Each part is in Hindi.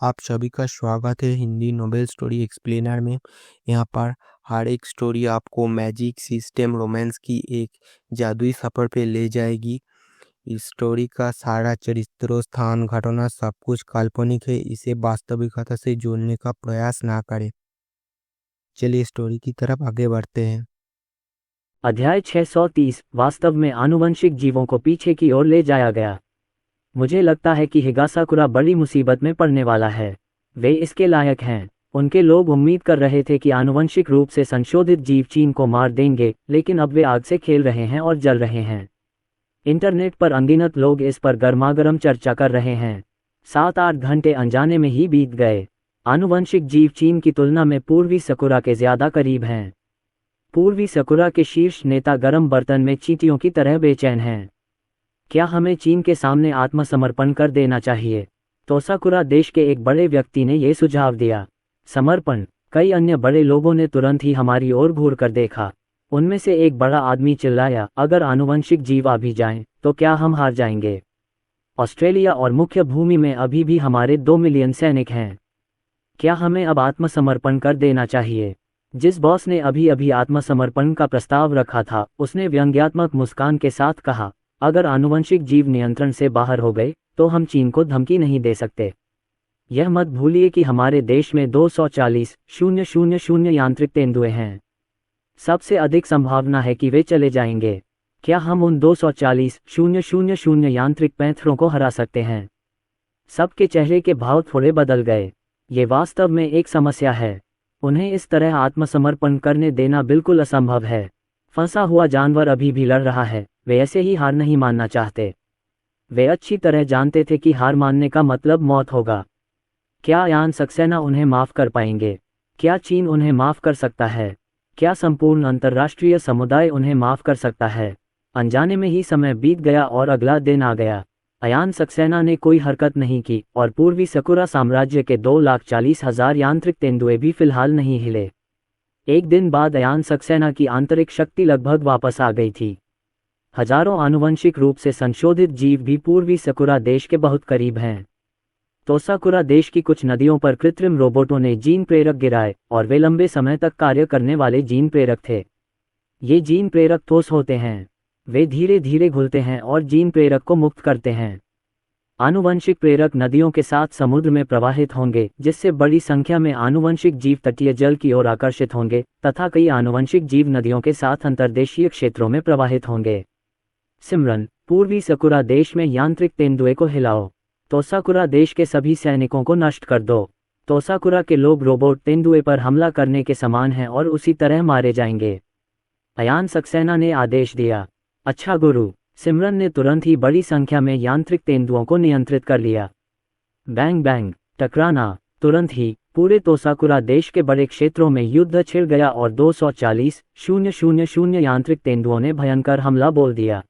आप सभी का स्वागत है हिंदी नोबेल स्टोरी एक्सप्लेनर में। यहाँ पर हर एक स्टोरी आपको मैजिक सिस्टम रोमांस की एक जादुई सफ़र पे ले जाएगी। इस स्टोरी का सारा चरित्रों, स्थान, घटना सब कुछ काल्पनिक है। इसे वास्तविकता से जोड़ने का प्रयास ना करें। चलिए स्टोरी की तरफ आगे बढ़ते हैं। अध्याय 630 वास्तव में आनुवंशिक जीवों को पीछे की ओर ले जाया गया। मुझे लगता है कि हिगासाकुरा बड़ी मुसीबत में पड़ने वाला है। वे इसके लायक हैं। उनके लोग उम्मीद कर रहे थे कि आनुवंशिक रूप से संशोधित जीव चीन को मार देंगे, लेकिन अब वे आग से खेल रहे हैं और जल रहे हैं। इंटरनेट पर अनगिनत लोग इस पर गर्मागर्म चर्चा कर रहे हैं। 7-8 घंटे अनजाने में ही बीत गए। आनुवंशिक जीव चीन की तुलना में पूर्वी सकुरा के ज्यादा करीब हैं। पूर्वी सकुरा के शीर्ष नेता गर्म बर्तन में चींटियों की तरह बेचैन हैं। क्या हमें चीन के सामने आत्मसमर्पण कर देना चाहिए? तोसाकुरा देश के एक बड़े व्यक्ति ने यह सुझाव दिया। समर्पण? कई अन्य बड़े लोगों ने तुरंत ही हमारी ओर घूर कर देखा। उनमें से एक बड़ा आदमी चिल्लाया, अगर आनुवंशिक जीव आ भी जाएं, तो क्या हम हार जाएंगे? ऑस्ट्रेलिया और मुख्य भूमि में अभी भी हमारे 2 मिलियन सैनिक हैं। क्या हमें अब आत्मसमर्पण कर देना चाहिए? जिस बॉस ने अभी अभी आत्मसमर्पण का प्रस्ताव रखा था, उसने व्यंग्यात्मक मुस्कान के साथ कहा, अगर आनुवंशिक जीव नियंत्रण से बाहर हो गए तो हम चीन को धमकी नहीं दे सकते। यह मत भूलिए कि हमारे देश में 240,000 यांत्रिक तेंदुए हैं। सबसे अधिक संभावना है कि वे चले जाएंगे। क्या हम उन 240,000 यांत्रिक पैंथरों को हरा सकते हैं? सबके चेहरे के भाव थोड़े बदल गए। ये वास्तव में एक समस्या है। उन्हें इस तरह आत्मसमर्पण करने देना बिल्कुल असंभव है। फंसा हुआ जानवर अभी भी लड़ रहा है। वे ऐसे ही हार नहीं मानना चाहते। वे अच्छी तरह जानते थे कि हार मानने का मतलब मौत होगा। क्या यान सक्सेना उन्हें माफ कर पाएंगे? क्या चीन उन्हें माफ कर सकता है? क्या संपूर्ण अंतर्राष्ट्रीय समुदाय उन्हें माफ कर सकता है? अनजाने में ही समय बीत गया और अगला दिन आ गया। अयान सक्सेना ने कोई हरकत नहीं की और पूर्वी सकुरा साम्राज्य के 2,40,000 यांत्रिक तेंदुए भी फिलहाल नहीं हिले। एक दिन बाद अयान सक्सेना की आंतरिक शक्ति लगभग वापस आ गई थी। हजारों आनुवंशिक रूप से संशोधित जीव भी पूर्वी सकुरा देश के बहुत करीब हैं। तोसाकुरा देश की कुछ नदियों पर कृत्रिम रोबोटों ने जीन प्रेरक गिराए और वे लंबे समय तक कार्य करने वाले जीन प्रेरक थे। ये जीन प्रेरक ठोस होते हैं। वे धीरे धीरे घुलते हैं और जीन प्रेरक को मुक्त करते हैं। आनुवंशिक प्रेरक नदियों के साथ समुद्र में प्रवाहित होंगे, जिससे बड़ी संख्या में आनुवंशिक जीव तटीय जल की ओर आकर्षित होंगे तथा कई आनुवंशिक जीव नदियों के साथ अंतर्देशीय क्षेत्रों में प्रवाहित होंगे। सिमरन, पूर्वी सकुरा देश में यांत्रिक तेंदुए को हिलाओ। तोसाकुरा देश के सभी सैनिकों को नष्ट कर दो। तोसाकुरा के लोग रोबोट तेंदुए पर हमला करने के समान हैं और उसी तरह मारे जाएंगे। अयान सक्सेना ने आदेश दिया। अच्छा गुरु। सिमरन ने तुरंत ही बड़ी संख्या में यांत्रिक तेंदुओं को नियंत्रित कर लिया। बैंग बैंग, टकराना। तुरंत ही पूरे तोसाकुरा देश के बड़े क्षेत्रों में युद्ध छिड़ गया और 240,000 यांत्रिक तेंदुओं ने भयंकर हमला बोल दिया।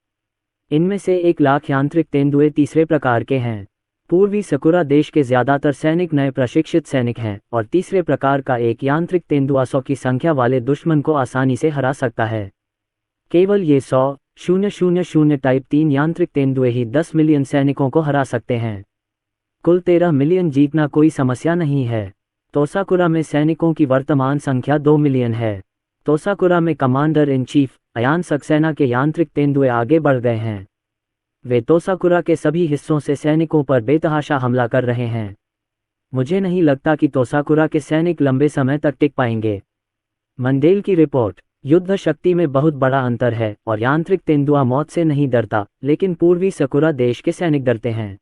इनमें से 1,00,000 यांत्रिक तेंदुए तीसरे प्रकार के हैं। पूर्वी सकुरा देश के ज्यादातर सैनिक नए प्रशिक्षित सैनिक हैं और तीसरे प्रकार का एक यांत्रिक तेंदुआ 100 की संख्या वाले दुश्मन को आसानी से हरा सकता है। केवल ये 100,000 टाइप 3 यांत्रिक तेंदुए ही 10 मिलियन सैनिकों को हरा सकते हैं। कुल 13 मिलियन जीतना कोई समस्या नहीं है। तोसाकुरा में सैनिकों की वर्तमान संख्या 2 मिलियन है। तोसाकुरा में commander in chief Ayan Saxena के यांत्रिक तेंदुए आगे बढ़ गए हैं। वे तोसाकुरा के सभी हिस्सों से सैनिकों पर बेतहाशा हमला कर रहे हैं। मुझे नहीं लगता कि तोसाकुरा के सैनिक लंबे समय तक टिक पाएंगे। मंडेल की रिपोर्ट। युद्ध शक्ति में बहुत बड़ा अंतर है और यांत्रिक तेंदुआ मौत से नहीं डरता, लेकिन पूर्वी सकुरा देश के सैनिक डरते हैं।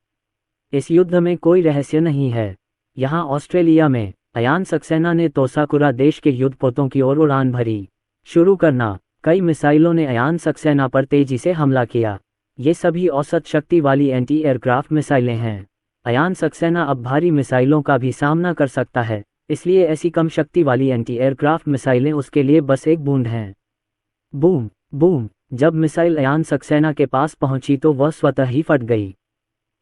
इस युद्ध में कोई रहस्य नहीं है। यहाँ ऑस्ट्रेलिया में अयान सक्सेना ने तोसाकुरा देश के युद्धपोतों की ओर उड़ान भरी। शुरू करना। कई मिसाइलों ने अयान सक्सेना पर तेजी से हमला किया। ये सभी औसत शक्ति वाली एंटी एयरक्राफ्ट मिसाइलें हैं। अयान सक्सेना अब भारी मिसाइलों का भी सामना कर सकता है, इसलिए ऐसी कम शक्ति वाली एंटी एयरक्राफ्ट मिसाइलें उसके लिए बस एक बूंद हैं। Boom boom. जब मिसाइल अयान सक्सेना के पास पहुंची तो वह स्वतः ही फट गई।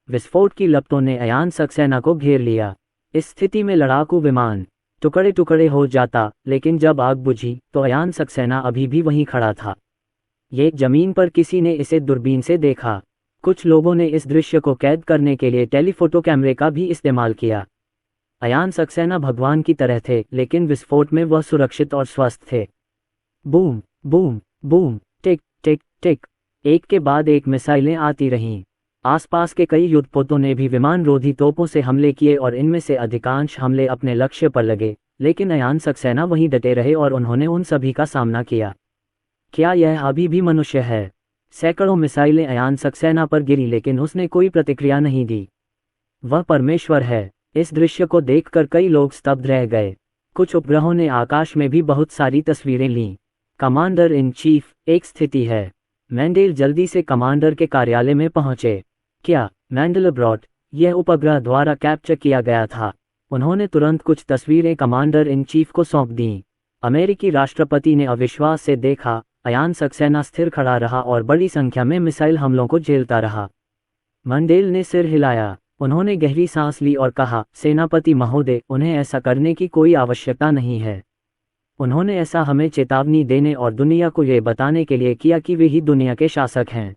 विस्फोट की लपटों ने अयान सक्सेना को घेर लिया। इस स्थिति में लड़ाकू विमान टुकड़े टुकड़े हो जाता, लेकिन जब आग बुझी तो अयान सक्सेना अभी भी वहीं खड़ा था। ये जमीन पर किसी ने इसे दूरबीन से देखा। कुछ लोगों ने इस दृश्य को कैद करने के लिए टेलीफोटो कैमरे का भी इस्तेमाल किया। अयान सक्सेना भगवान की तरह थे, लेकिन विस्फोट में वह सुरक्षित और स्वस्थ थे। बूम बूम बूम, टिक टिक टिक, एक के बाद एक मिसाइलें आती रहीं। आसपास के कई युद्धपोतों ने भी विमान रोधी तोपों से हमले किए और इनमें से अधिकांश हमले अपने लक्ष्य पर लगे, लेकिन अयान सक्सेना वहीं डटे रहे और उन्होंने उन सभी का सामना किया। क्या यह अभी भी मनुष्य है? सैकड़ों मिसाइलें अयान सक्सेना पर गिरी, लेकिन उसने कोई प्रतिक्रिया नहीं दी। वह परमेश्वर है। इस दृश्य को देखकर कई लोग स्तब्ध रह गए। कुछ उपग्रहों ने आकाश में भी बहुत सारी तस्वीरें लीं। कमांडर इन चीफ, एक स्थिति है। मैंडेल जल्दी से कमांडर के कार्यालय में पहुंचे। क्या मैंडलब्रॉट? यह उपग्रह द्वारा कैप्चर किया गया था। उन्होंने तुरंत कुछ तस्वीरें कमांडर इन चीफ को सौंप दीं। अमेरिकी राष्ट्रपति ने अविश्वास से देखा। अयान सक्सेना स्थिर खड़ा रहा और बड़ी संख्या में मिसाइल हमलों को झेलता रहा। मंडेल ने सिर हिलाया। उन्होंने गहरी सांस ली और कहा, सेनापति महोदय, उन्हें ऐसा करने की कोई आवश्यकता नहीं है। उन्होंने ऐसा हमें चेतावनी देने और दुनिया को ये बताने के लिए किया कि वे ही दुनिया के शासक हैं।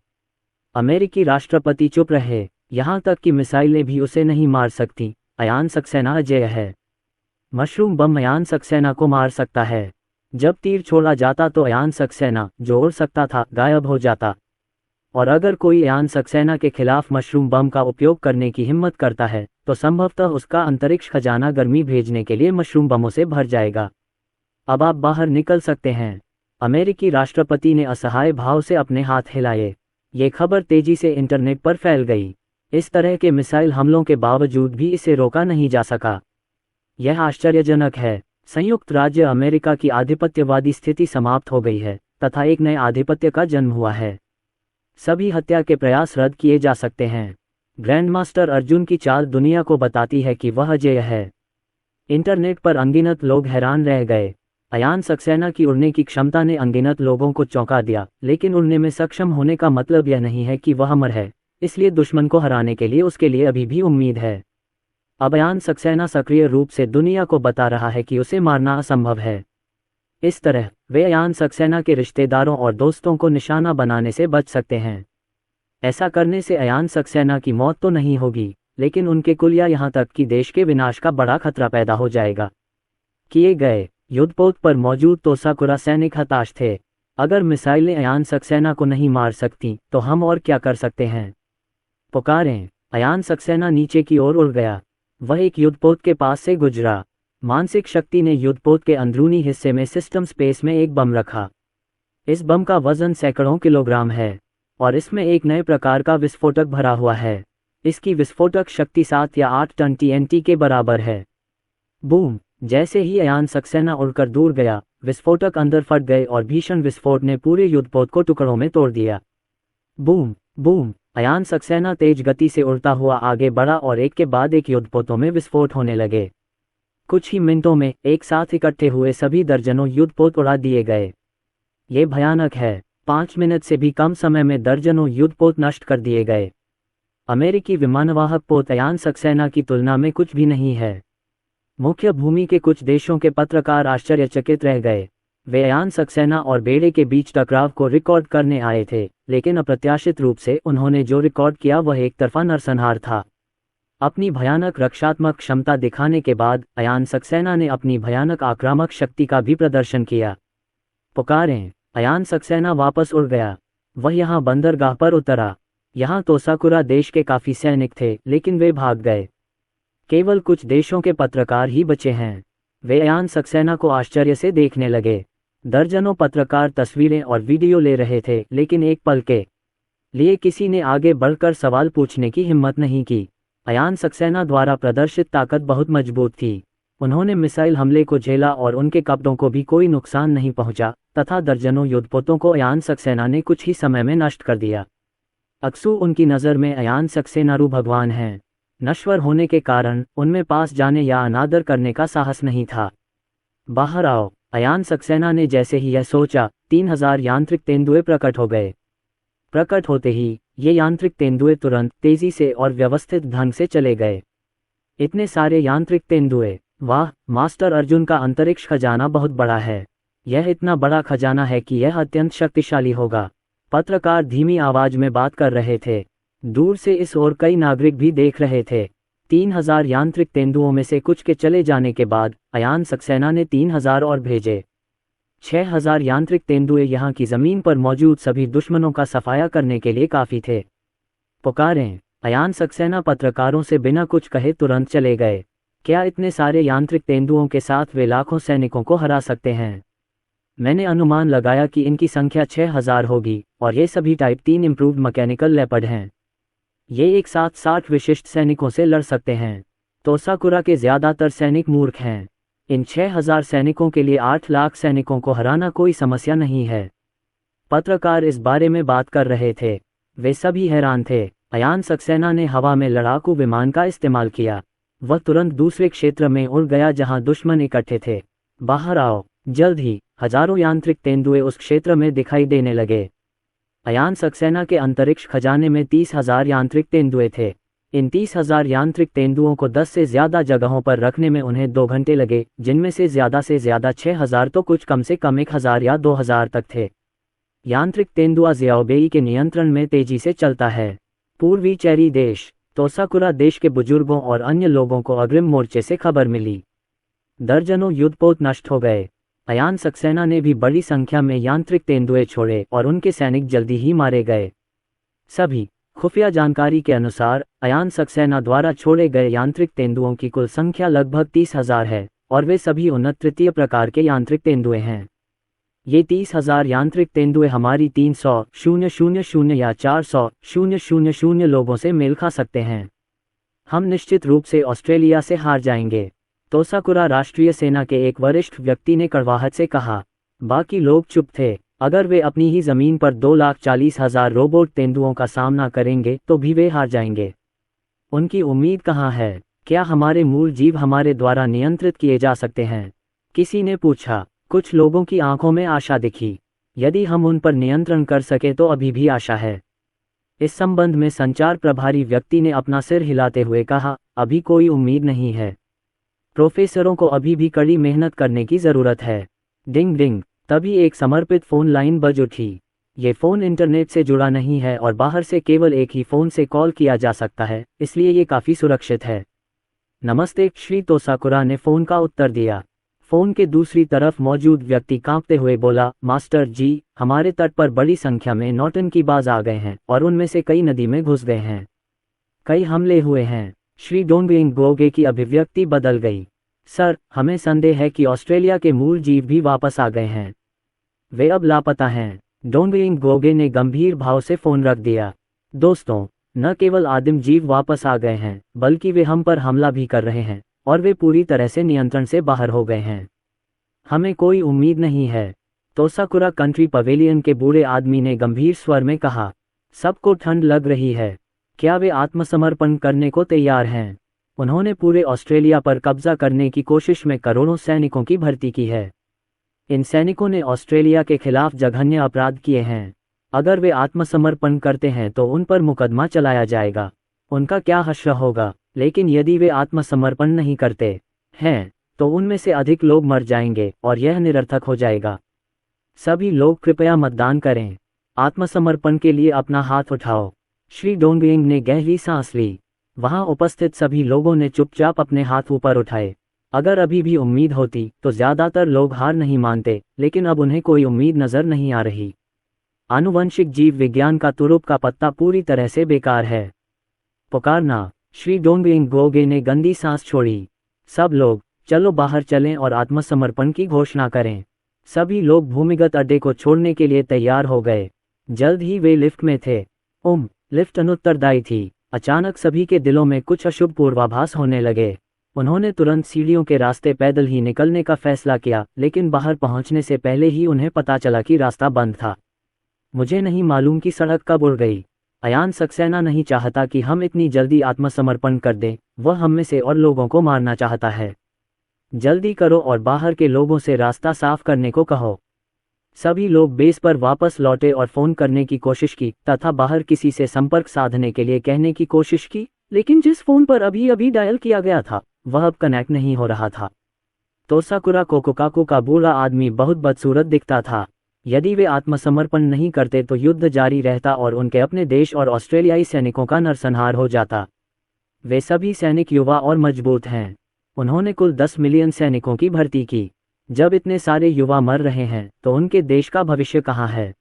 अमेरिकी राष्ट्रपति चुप रहे। यहाँ तक कि मिसाइलें भी उसे नहीं मार सकती। अयान सक्सेना अजेय है। मशरूम बम अयान सक्सेना को मार सकता है। जब तीर छोड़ा जाता तो अयान सक्सेना, जो उड़ सकता था, गायब हो जाता। और अगर कोई अयान सक्सेना के खिलाफ मशरूम बम का उपयोग करने की हिम्मत करता है, तो संभवतः उसका अंतरिक्ष खजाना गर्मी भेजने के लिए मशरूम बमों से भर जाएगा। अब आप बाहर निकल सकते हैं। अमेरिकी राष्ट्रपति ने असहाय भाव से अपने हाथ हिलाए। ये खबर तेजी से इंटरनेट पर फैल गई। इस तरह के मिसाइल हमलों के बावजूद भी इसे रोका नहीं जा सका। यह आश्चर्यजनक है। संयुक्त राज्य अमेरिका की आधिपत्यवादी स्थिति समाप्त हो गई है तथा एक नए आधिपत्य का जन्म हुआ है। सभी हत्या के प्रयास रद्द किए जा सकते हैं। ग्रैंडमास्टर अर्जुन की चाल दुनिया को बताती है कि वह अजेय है। इंटरनेट पर अनगिनत लोग हैरान रह गए। अयान सक्सेना की उड़ने की क्षमता ने अनगिनत लोगों को चौंका दिया, लेकिन उड़ने में सक्षम होने का मतलब यह नहीं है कि वह अमर है। इसलिए दुश्मन को हराने के लिए उसके लिए अभी भी उम्मीद है। अब अयान सक्सेना सक्रिय रूप से दुनिया को बता रहा है कि उसे मारना असंभव है। इस तरह वे अयान सक्सेना के रिश्तेदारों और दोस्तों को निशाना बनाने से बच सकते हैं। ऐसा करने से अयान सक्सेना की मौत तो नहीं होगी, लेकिन उनके कुल या यहाँ तक कि देश के विनाश का बड़ा खतरा पैदा हो जाएगा। किए गए युद्धपोत पर मौजूद तोसाकुरा सैनिक हताश थे। अगर मिसाइलें अयान सक्सेना को नहीं मार सकती, तो हम और क्या कर सकते हैं? पुकारें। अयान सक्सेना नीचे की ओर उड़ गया। वह एक युद्धपोत के पास से गुजरा। मानसिक शक्ति ने युद्धपोत के अंदरूनी हिस्से में सिस्टम स्पेस में एक बम रखा। इस बम का वजन सैकड़ों किलोग्राम है और इसमें एक नए प्रकार का विस्फोटक भरा हुआ है। इसकी विस्फोटक शक्ति 7 या 8 टन TNT के बराबर है। बूम! जैसे ही अयान सक्सेना उड़कर दूर गया, विस्फोटक अंदर फट गए और भीषण विस्फोट ने पूरे युद्धपोत को टुकड़ों में तोड़ दिया। Boom boom! अयान सक्सेना तेज गति से उड़ता हुआ आगे बढ़ा और एक के बाद एक युद्धपोतों में विस्फोट होने लगे। कुछ ही मिनटों में एक साथ इकट्ठे हुए सभी दर्जनों युद्धपोत उड़ा दिए गए। ये भयानक है। 5 मिनट से भी कम समय में दर्जनों युद्धपोत नष्ट कर दिए गए। अमेरिकी विमानवाहक पोत अयान सक्सेना की तुलना में कुछ भी नहीं है। मुख्य भूमि के कुछ देशों के पत्रकार आश्चर्यचकित रह गए। वे अयान सक्सेना और बेड़े के बीच टकराव को रिकॉर्ड करने आए थे, लेकिन अप्रत्याशित रूप से उन्होंने जो रिकॉर्ड किया वह एक तरफा नरसंहार था। अपनी भयानक रक्षात्मक क्षमता दिखाने के बाद अयान सक्सेना ने अपनी भयानक आक्रामक शक्ति का भी प्रदर्शन किया। पुकारें। अयान सक्सेना वापस उड़ गया। वह यहाँ बंदरगाह पर उतरा। यहाँ तोसाकुरा देश के काफी सैनिक थे, लेकिन वे भाग गए। केवल कुछ देशों के पत्रकार ही बचे हैं। वे अयान सक्सेना को आश्चर्य से देखने लगे। दर्जनों पत्रकार तस्वीरें और वीडियो ले रहे थे, लेकिन एक पल के लिए किसी ने आगे बढ़कर सवाल पूछने की हिम्मत नहीं की। अयान सक्सेना द्वारा प्रदर्शित ताकत बहुत मजबूत थी। उन्होंने मिसाइल हमले को झेला और उनके कपड़ों को भी कोई नुकसान नहीं पहुंचा, तथा दर्जनों युद्धपोतों को अयान सक्सेना ने कुछ ही समय में नष्ट कर दिया। अक्सू उनकी नज़र में अयान सक्सेनारू भगवान हैं। नश्वर होने के कारण उनमें पास जाने या अनादर करने का साहस नहीं था। बाहर आओ। अयान सक्सेना ने जैसे ही यह सोचा, 3000 यांत्रिक तेंदुए प्रकट हो गए। प्रकट होते ही ये यांत्रिक तेंदुए तुरंत तेजी से और व्यवस्थित ढंग से चले गए। इतने सारे यांत्रिक तेंदुए! वाह, मास्टर अर्जुन का अंतरिक्ष खजाना बहुत बड़ा है। यह इतना बड़ा खजाना है कि यह अत्यंत शक्तिशाली होगा। पत्रकार धीमी आवाज में बात कर रहे थे। दूर से इस ओर कई नागरिक भी देख रहे थे। 3000 यांत्रिक तेंदुओं में से कुछ के चले जाने के बाद अयान सक्सेना ने 3000 और भेजे। 6000 यांत्रिक तेंदुए यहाँ की ज़मीन पर मौजूद सभी दुश्मनों का सफाया करने के लिए काफ़ी थे। पुकारें। अयान सक्सेना पत्रकारों से बिना कुछ कहे तुरंत चले गए। क्या इतने सारे यांत्रिक तेंदुओं के साथ वे लाखों सैनिकों को हरा सकते हैं? मैंने अनुमान लगाया कि इनकी संख्या 6000 होगी और ये सभी टाइप 3 इम्प्रूव्ड मैकेनिकल लेपर्ड हैं। ये एक साथ 60 विशिष्ट सैनिकों से लड़ सकते हैं। तोसाकुरा के ज़्यादातर सैनिक मूर्ख हैं। इन 6000 सैनिकों के लिए 8 लाख सैनिकों को हराना कोई समस्या नहीं है। पत्रकार इस बारे में बात कर रहे थे। वे सभी हैरान थे। अयान सक्सेना ने हवा में लड़ाकू विमान का इस्तेमाल किया। वह तुरंत दूसरे क्षेत्र में उड़ गया जहां दुश्मन इकट्ठे थे। बाहर आओ। जल्द ही हजारों यांत्रिक तेंदुए उस क्षेत्र में दिखाई देने लगे। अयान सक्सेना के अंतरिक्ष खजाने में 30,000 यांत्रिक तेंदुए थे। इन 30,000 यांत्रिक तेंदुओं को 10 से ज़्यादा जगहों पर रखने में उन्हें 2 घंटे लगे, जिनमें से ज़्यादा 6,000 तो कुछ कम से कम 1,000 या 2,000 तक थे। यांत्रिक तेंदुआ ज़ियाओबेई के नियंत्रण में तेजी से चलता है। पूर्वी चेरी देश। तोसाकुरा देश के बुजुर्गों और अन्य लोगों को अग्रिम मोर्चे से खबर मिली। दर्जनों युद्धपोत नष्ट हो गए। अयान सक्सेना ने भी बड़ी संख्या में यांत्रिक तेंदुए छोड़े और उनके सैनिक जल्दी ही मारे गए। सभी खुफिया जानकारी के अनुसार अयान सक्सेना द्वारा छोड़े गए यांत्रिक तेंदुओं की कुल संख्या लगभग 30,000 है और वे सभी उन्नत तृतीय प्रकार के यांत्रिक तेंदुए हैं। ये 30,000 यांत्रिक तेंदुए हमारी 300,000 या 400,000 लोगों से मेल खा सकते हैं। हम निश्चित रूप से ऑस्ट्रेलिया से हार जाएंगे। तोसाकुरा राष्ट्रीय सेना के एक वरिष्ठ व्यक्ति ने कड़वाहट से कहा। बाकी लोग चुप थे। अगर वे अपनी ही ज़मीन पर 2,40,000 रोबोट तेंदुओं का सामना करेंगे तो भी वे हार जाएंगे। उनकी उम्मीद कहाँ है? क्या हमारे मूल जीव हमारे द्वारा नियंत्रित किए जा सकते हैं? किसी ने पूछा। कुछ लोगों की आंखों में आशा दिखी। यदि हम उन पर नियंत्रण कर सके तो अभी भी आशा है। इस संबंध में संचार प्रभारी व्यक्ति ने अपना सिर हिलाते हुए कहा, अभी कोई उम्मीद नहीं है। प्रोफेसरों को अभी भी कड़ी मेहनत करने की ज़रूरत है। डिंग डिंग। तभी एक समर्पित फ़ोन लाइन बज उठी। ये फ़ोन इंटरनेट से जुड़ा नहीं है और बाहर से केवल एक ही फ़ोन से कॉल किया जा सकता है, इसलिए ये काफ़ी सुरक्षित है। नमस्ते, श्री तोसाकुरा ने फ़ोन का उत्तर दिया। फ़ोन के दूसरी तरफ मौजूद व्यक्ति कांपते हुए बोला, मास्टर जी, हमारे तट पर बड़ी संख्या में नौटंकीबाज आ गए हैं और उनमें से कई नदी में घुस गए हैं। कई हमले हुए हैं। श्री डोंगबिंग गोगे की अभिव्यक्ति बदल गई। सर, हमें संदेह है कि ऑस्ट्रेलिया के मूल जीव भी वापस आ गए हैं। वे अब लापता हैं। डोंगबिंग गोगे ने गंभीर भाव से फ़ोन रख दिया। दोस्तों, न केवल आदिम जीव वापस आ गए हैं, बल्कि वे हम पर हमला भी कर रहे हैं और वे पूरी तरह से नियंत्रण से बाहर हो गए हैं। हमें कोई उम्मीद नहीं है। तोसाकुरा कंट्री पवेलियन के बूढ़े आदमी ने गंभीर स्वर में कहा। सबको ठंड लग रही है। क्या वे आत्मसमर्पण करने को तैयार हैं? उन्होंने पूरे ऑस्ट्रेलिया पर कब्जा करने की कोशिश में करोड़ों सैनिकों की भर्ती की है। इन सैनिकों ने ऑस्ट्रेलिया के खिलाफ जघन्य अपराध किए हैं। अगर वे आत्मसमर्पण करते हैं तो उन पर मुकदमा चलाया जाएगा। उनका क्या हश्र होगा। लेकिन यदि वे आत्मसमर्पण नहीं करते हैं तो उनमें से अधिक लोग मर जाएंगे और यह निरर्थक हो जाएगा। सभी लोग कृपया मतदान करें। आत्मसमर्पण के लिए अपना हाथ उठाओ। श्री डोंगबिंग ने गहरी सांस ली। वहां उपस्थित सभी लोगों ने चुपचाप अपने हाथ ऊपर उठाए। अगर अभी भी उम्मीद होती तो ज़्यादातर लोग हार नहीं मानते, लेकिन अब उन्हें कोई उम्मीद नज़र नहीं आ रही। आनुवंशिक जीव विज्ञान का तुरुप का पत्ता पूरी तरह से बेकार है। पुकारना। श्री डोंगबिंग गोगे ने गंदी सांस छोड़ी। सब लोग, चलो बाहर चलें और आत्मसमर्पण की घोषणा करें। सभी लोग भूमिगत अड्डे को छोड़ने के लिए तैयार हो गए। जल्द ही वे लिफ्ट में थे। लिफ्ट अनुत्तरदायी थी। अचानक सभी के दिलों में कुछ अशुभ पूर्वाभास होने लगे। उन्होंने तुरंत सीढ़ियों के रास्ते पैदल ही निकलने का फैसला किया, लेकिन बाहर पहुंचने से पहले ही उन्हें पता चला कि रास्ता बंद था। मुझे नहीं मालूम कि सड़क कब उड़ गई। अयान सक्सेना नहीं चाहता कि हम इतनी जल्दी आत्मसमर्पण कर दें। वह हम में से और लोगों को मारना चाहता है। जल्दी करो और बाहर के लोगों से रास्ता साफ करने को कहो। सभी लोग बेस पर वापस लौटे और फ़ोन करने की कोशिश की तथा बाहर किसी से संपर्क साधने के लिए कहने की कोशिश की, लेकिन जिस फ़ोन पर अभी अभी डायल किया गया था वह अब कनेक्ट नहीं हो रहा था। तोसाकुरा कोकोकाकू का बूढ़ा आदमी बहुत बदसूरत दिखता था। यदि वे आत्मसमर्पण नहीं करते तो युद्ध जारी रहता और उनके अपने देश और ऑस्ट्रेलियाई सैनिकों का नरसंहार हो जाता। वे सभी सैनिक युवा और मजबूत हैं। उन्होंने कुल 10 मिलियन सैनिकों की भर्ती की। जब इतने सारे युवा मर रहे हैं तो उनके देश का भविष्य कहाँ है?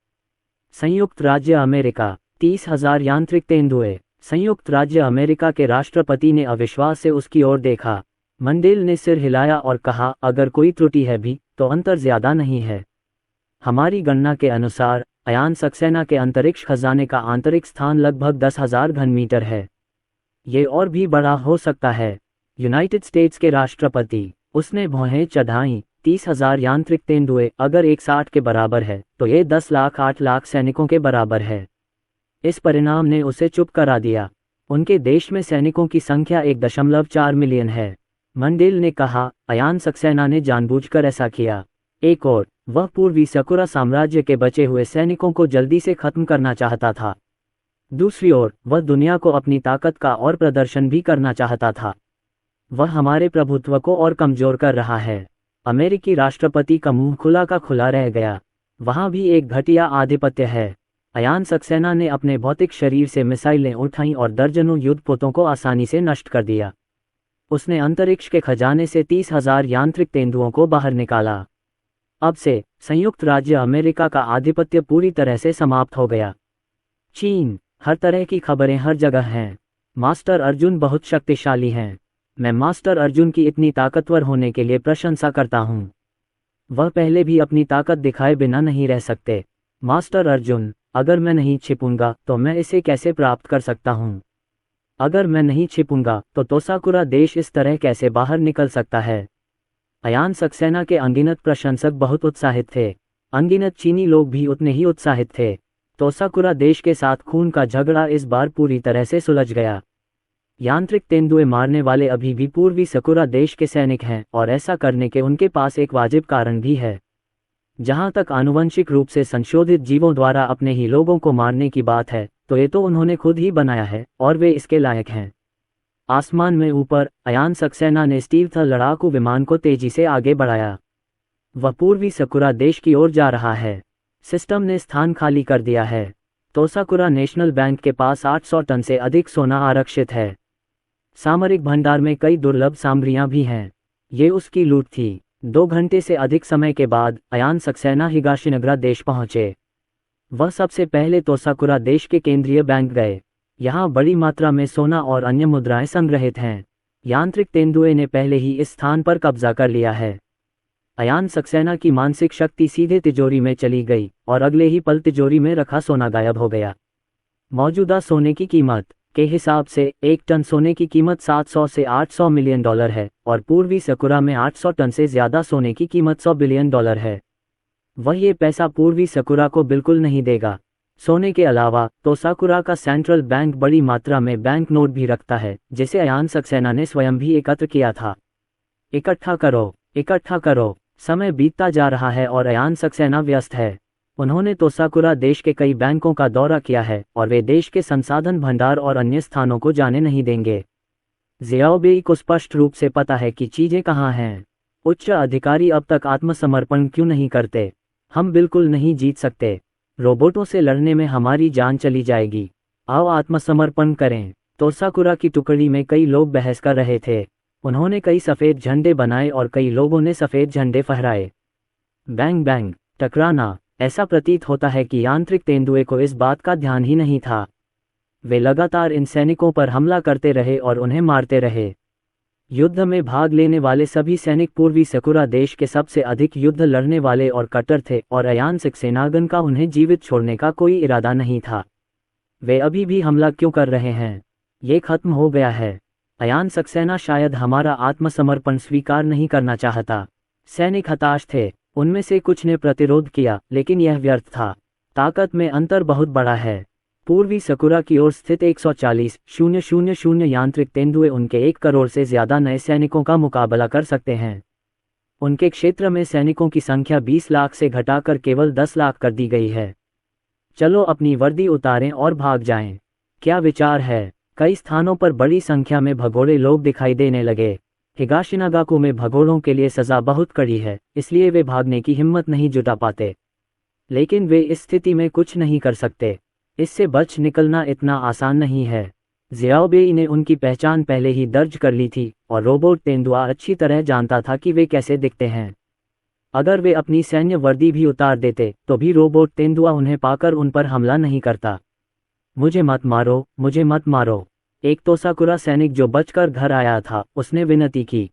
संयुक्त राज्य अमेरिका, 30,000 यांत्रिक तेंदुए। संयुक्त राज्य अमेरिका के राष्ट्रपति ने अविश्वास से उसकी ओर देखा। मंडेल ने सिर हिलाया और कहा, अगर कोई त्रुटि है भी तो अंतर ज्यादा नहीं है। हमारी गणना के अनुसार अयान सक्सेना के अंतरिक्ष खजाने का आंतरिक स्थान लगभग 10,000 घन मीटर है। ये और भी बड़ा हो सकता है। यूनाइटेड स्टेट्स के राष्ट्रपति, उसने भौहें चढ़ाईं। 30,000 यांत्रिक तेंदुए अगर 160 के बराबर है तो ये 10 लाख 8 लाख सैनिकों के बराबर है। इस परिणाम ने उसे चुप करा दिया। उनके देश में सैनिकों की संख्या 1.4 मिलियन है। मंडेल ने कहा, अयान सक्सेना ने जानबूझकर ऐसा किया। एक और, वह पूर्वी सकुरा साम्राज्य के बचे हुए सैनिकों को जल्दी से खत्म करना चाहता था। दूसरी ओर, वह दुनिया को अपनी ताकत का और प्रदर्शन भी करना चाहता था। वह हमारे प्रभुत्व को और कमजोर कर रहा है। अमेरिकी राष्ट्रपति का मुंह खुला का खुला रह गया। वहां भी एक घटिया आधिपत्य है। अयान सक्सेना ने अपने भौतिक शरीर से मिसाइलें उठाईं और दर्जनों युद्धपोतों को आसानी से नष्ट कर दिया। उसने अंतरिक्ष के खजाने से 30,000 यांत्रिक तेंदुओं को बाहर निकाला। अब से संयुक्त राज्य अमेरिका का आधिपत्य पूरी तरह से समाप्त हो गया। चीन, हर तरह की खबरें हर जगह हैं। मास्टर अर्जुन बहुत शक्तिशाली हैं। मैं मास्टर अर्जुन की इतनी ताकतवर होने के लिए प्रशंसा करता हूँ। वह पहले भी अपनी ताकत दिखाए बिना नहीं रह सकते। मास्टर अर्जुन, अगर मैं नहीं छिपूंगा तो मैं इसे कैसे प्राप्त कर सकता हूँ? अगर मैं नहीं छिपूंगा तो तोसाकुरा देश इस तरह कैसे बाहर निकल सकता है? अयान सक्सेना के अनगिनत प्रशंसक बहुत उत्साहित थे। अनगिनत चीनी लोग भी उतने ही उत्साहित थे। तोसाकुरा देश के साथ खून का झगड़ा इस बार पूरी तरह से सुलझ गया। यांत्रिक तेंदुए मारने वाले अभी भी पूर्वी सकुरा देश के सैनिक हैं और ऐसा करने के उनके पास एक वाजिब कारण भी है। जहां तक आनुवंशिक रूप से संशोधित जीवों द्वारा अपने ही लोगों को मारने की बात है तो ये तो उन्होंने खुद ही बनाया है और वे इसके लायक हैं। आसमान में ऊपर अयान सक्सेना ने स्टील्थ लड़ाकू विमान को तेजी से आगे बढ़ाया। वह पूर्वी सकुरा देश की ओर जा रहा है। सिस्टम ने स्थान खाली कर दिया है। तोसाकुरा नेशनल बैंक के पास 800 टन से अधिक सोना आरक्षित है। सामरिक भंडार में कई दुर्लभ सामग्रियां भी हैं। ये उसकी लूट थी। 2 घंटे से अधिक समय के बाद अयान सक्सेना हिगाशिनगरा देश पहुंचे। वह सबसे पहले तोसाकुरा देश के केंद्रीय बैंक गए। यहाँ बड़ी मात्रा में सोना और अन्य मुद्राएं संग्रहित हैं। यांत्रिक तेंदुए ने पहले ही इस स्थान पर कब्जा कर लिया है। अयान सक्सेना की मानसिक शक्ति सीधे तिजोरी में चली गई और अगले ही पल तिजोरी में रखा सोना गायब हो गया। मौजूदा सोने की कीमत के हिसाब से 1 टन सोने की कीमत 700 से 800 मिलियन डॉलर है और पूर्वी सकुरा में 800 टन से ज्यादा सोने की कीमत 100 बिलियन डॉलर है। वह ये पैसा पूर्वी सकुरा को बिल्कुल नहीं देगा। सोने के अलावा तोसाकुरा का सेंट्रल बैंक बड़ी मात्रा में बैंक नोट भी रखता है, जिसे अयान सक्सेना ने स्वयं भी एकत्र किया था। इकट्ठा करो, इकट्ठा करो। समय बीतता जा रहा है और अयान सक्सेना व्यस्त है। उन्होंने तोसाकुरा देश के कई बैंकों का दौरा किया है और वे देश के संसाधन भंडार और अन्य स्थानों को जाने नहीं देंगे। ज़ियाओबेई को स्पष्ट रूप से पता है कि चीजें कहाँ हैं। उच्च अधिकारी अब तक आत्मसमर्पण क्यों नहीं करते? हम बिल्कुल नहीं जीत सकते। रोबोटों से लड़ने में हमारी जान चली जाएगी। आओ आत्मसमर्पण करें। तोसाकुरा की टुकड़ी में कई लोग बहस कर रहे थे। उन्होंने कई सफ़ेद झंडे बनाए और कई लोगों ने सफ़ेद झंडे फहराए। Bang bang, टकराना। ऐसा प्रतीत होता है कि यांत्रिक तेंदुए को इस बात का ध्यान ही नहीं था। वे लगातार इन सैनिकों पर हमला करते रहे और उन्हें मारते रहे। युद्ध में भाग लेने वाले सभी सैनिक पूर्वी सकुरा देश के सबसे अधिक युद्ध लड़ने वाले और कट्टर थे और अयान सक्सेनागन का उन्हें जीवित छोड़ने का कोई इरादा नहीं था। वे अभी भी हमला क्यों कर रहे हैं? ये खत्म हो गया है। अयान सक्सेना शायद हमारा आत्मसमर्पण स्वीकार नहीं करना चाहता। सैनिक हताश थे। उनमें से कुछ ने प्रतिरोध किया, लेकिन यह व्यर्थ था। ताकत में अंतर बहुत बड़ा है। पूर्वी सकुरा की ओर स्थित 140,000 यांत्रिक तेंदुए उनके 1 करोड़ से ज्यादा नए सैनिकों का मुकाबला कर सकते हैं। उनके क्षेत्र में सैनिकों की संख्या 20 लाख से घटाकर केवल 10 लाख कर दी गई है। चलो अपनी वर्दी उतारें और भाग जाएं। क्या विचार है? कई स्थानों पर बड़ी संख्या में भगोड़े लोग दिखाई देने लगे। हिगाशिनागाकू में भगोड़ों के लिए सजा बहुत कड़ी है, इसलिए वे भागने की हिम्मत नहीं जुटा पाते। लेकिन वे इस स्थिति में कुछ नहीं कर सकते। इससे बच निकलना इतना आसान नहीं है। ज़ियाओबेई ने उनकी पहचान पहले ही दर्ज कर ली थी और रोबोट तेंदुआ अच्छी तरह जानता था कि वे कैसे दिखते हैं। अगर वे अपनी सैन्य वर्दी भी उतार देते तो भी रोबोट तेंदुआ उन्हें पाकर उन पर हमला नहीं करता। मुझे मत मारो, मुझे मत मारो, एक तोसाकुरा सैनिक जो बचकर घर आया था उसने विनती की।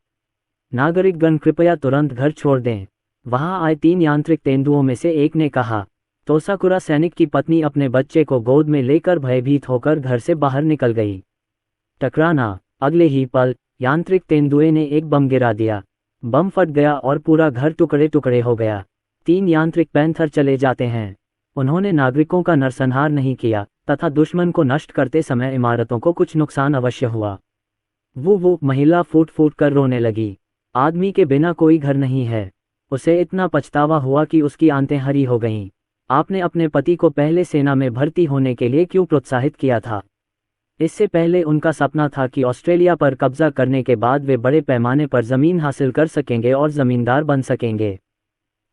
नागरिकगण कृपया तुरंत घर छोड़ दें, वहां आए 3 यांत्रिक तेंदुओं में से एक ने कहा। तोसाकुरा सैनिक की पत्नी अपने बच्चे को गोद में लेकर भयभीत होकर घर से बाहर निकल गई। टकराना, अगले ही पल यांत्रिक तेंदुए ने एक बम गिरा दिया। बम फट गया और पूरा घर टुकड़े टुकड़े हो गया। 3 यांत्रिक पैंथर चले जाते हैं। उन्होंने नागरिकों का नरसंहार नहीं किया तथा दुश्मन को नष्ट करते समय इमारतों को कुछ नुकसान अवश्य हुआ। वो महिला फूट फूट कर रोने लगी। आदमी के बिना कोई घर नहीं है। उसे इतना पछतावा हुआ कि उसकी आंतें हरी हो गईं। आपने अपने पति को पहले सेना में भर्ती होने के लिए क्यों प्रोत्साहित किया था? इससे पहले उनका सपना था कि ऑस्ट्रेलिया पर कब्जा करने के बाद वे बड़े पैमाने पर जमीन हासिल कर सकेंगे और जमींदार बन सकेंगे।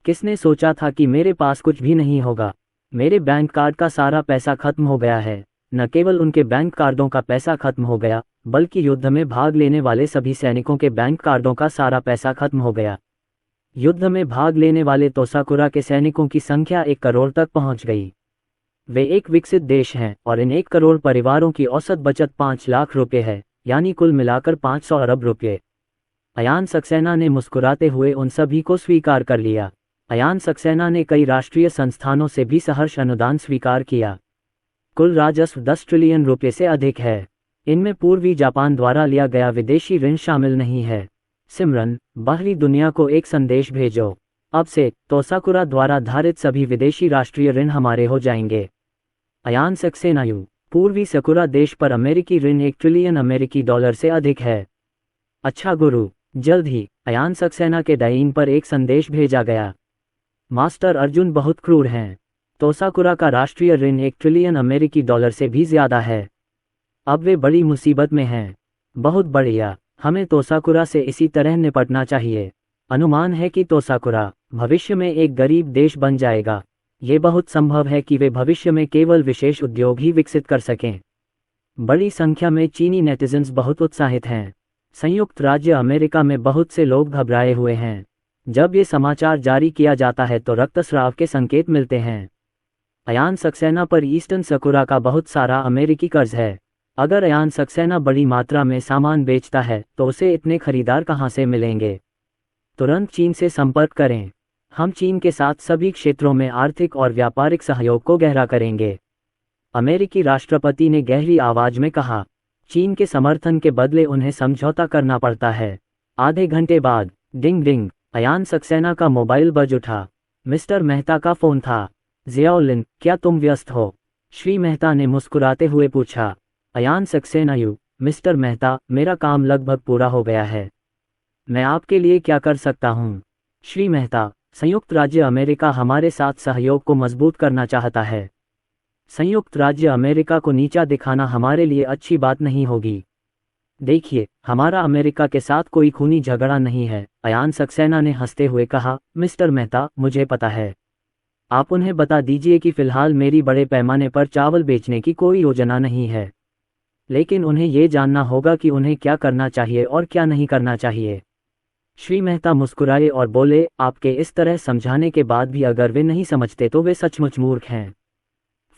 किसने सोचा था कि मेरे पास कुछ भी नहीं होगा? मेरे बैंक कार्ड का सारा पैसा खत्म हो गया है। न केवल उनके बैंक कार्डों का पैसा खत्म हो गया, बल्कि युद्ध में भाग लेने वाले सभी सैनिकों के बैंक कार्डों का सारा पैसा खत्म हो गया। युद्ध में भाग लेने वाले तोसाकुरा के सैनिकों की संख्या 1 करोड़ तक पहुंच गई। वे एक विकसित देश हैं और इन 1 करोड़ परिवारों की औसत बचत 5 लाख रुपये है, यानी कुल मिलाकर 500 अरब रुपये। अयान सक्सेना ने मुस्कुराते हुए उन सभी को स्वीकार कर लिया। अयान सक्सेना ने कई राष्ट्रीय संस्थानों से भी सहर्ष अनुदान स्वीकार किया। कुल राजस्व 10 ट्रिलियन रुपये से अधिक है। इनमें पूर्वी जापान द्वारा लिया गया विदेशी ऋण शामिल नहीं है। सिमरन, बाहरी दुनिया को एक संदेश भेजो। अब से तोसाकुरा द्वारा धारित सभी विदेशी राष्ट्रीय ऋण हमारे हो जाएंगे। अयान सक्सेनायु, पूर्वी सकुरा देश पर अमेरिकी ऋण 1 ट्रिलियन अमेरिकी डॉलर से अधिक है। अच्छा गुरु, जल्द ही अयान सक्सेना के डाइन पर एक संदेश भेजा गया। मास्टर अर्जुन बहुत क्रूर हैं। तोसाकुरा का राष्ट्रीय ऋण 1 ट्रिलियन अमेरिकी डॉलर से भी ज्यादा है। अब वे बड़ी मुसीबत में हैं। बहुत बढ़िया, हमें तोसाकुरा से इसी तरह निपटना चाहिए। अनुमान है कि तोसाकुरा भविष्य में एक गरीब देश बन जाएगा। ये बहुत संभव है कि वे भविष्य में केवल विशेष उद्योग ही विकसित कर सकें। बड़ी संख्या में चीनी नेटिजन्स बहुत उत्साहित हैं। संयुक्त राज्य अमेरिका में बहुत से लोग घबराए हुए हैं। जब ये समाचार जारी किया जाता है तो रक्तस्राव के संकेत मिलते हैं। अयान सक्सेना पर ईस्टर्न सकुरा का बहुत सारा अमेरिकी कर्ज है। अगर अयान सक्सेना बड़ी मात्रा में सामान बेचता है तो उसे इतने खरीदार कहाँ से मिलेंगे? तुरंत चीन से संपर्क करें। हम चीन के साथ सभी क्षेत्रों में आर्थिक और व्यापारिक सहयोग को गहरा करेंगे। अमेरिकी राष्ट्रपति ने गहरी आवाज में कहा। चीन के समर्थन के बदले उन्हें समझौता करना पड़ता है। आधे घंटे बाद डिंग डिंग, अयान सक्सेना का मोबाइल बज उठा। मिस्टर मेहता का फोन था। ज़ियाओलिन, क्या तुम व्यस्त हो? श्री मेहता ने मुस्कुराते हुए पूछा। अयान सक्सेनायु, मिस्टर मेहता, मेरा काम लगभग पूरा हो गया है। मैं आपके लिए क्या कर सकता हूँ? श्री मेहता, संयुक्त राज्य अमेरिका हमारे साथ सहयोग को मजबूत करना चाहता है। संयुक्त राज्य अमेरिका को नीचा दिखाना हमारे लिए अच्छी बात नहीं होगी। देखिए, हमारा अमेरिका के साथ कोई खूनी झगड़ा नहीं है। अयान सक्सेना ने हंसते हुए कहा। मिस्टर मेहता, मुझे पता है। आप उन्हें बता दीजिए कि फिलहाल मेरी बड़े पैमाने पर चावल बेचने की कोई योजना नहीं है, लेकिन उन्हें ये जानना होगा कि उन्हें क्या करना चाहिए और क्या नहीं करना चाहिए। श्री मेहता मुस्कुराए और बोले, आपके इस तरह समझाने के बाद भी अगर वे नहीं समझते तो वे सचमुच मूर्ख हैं।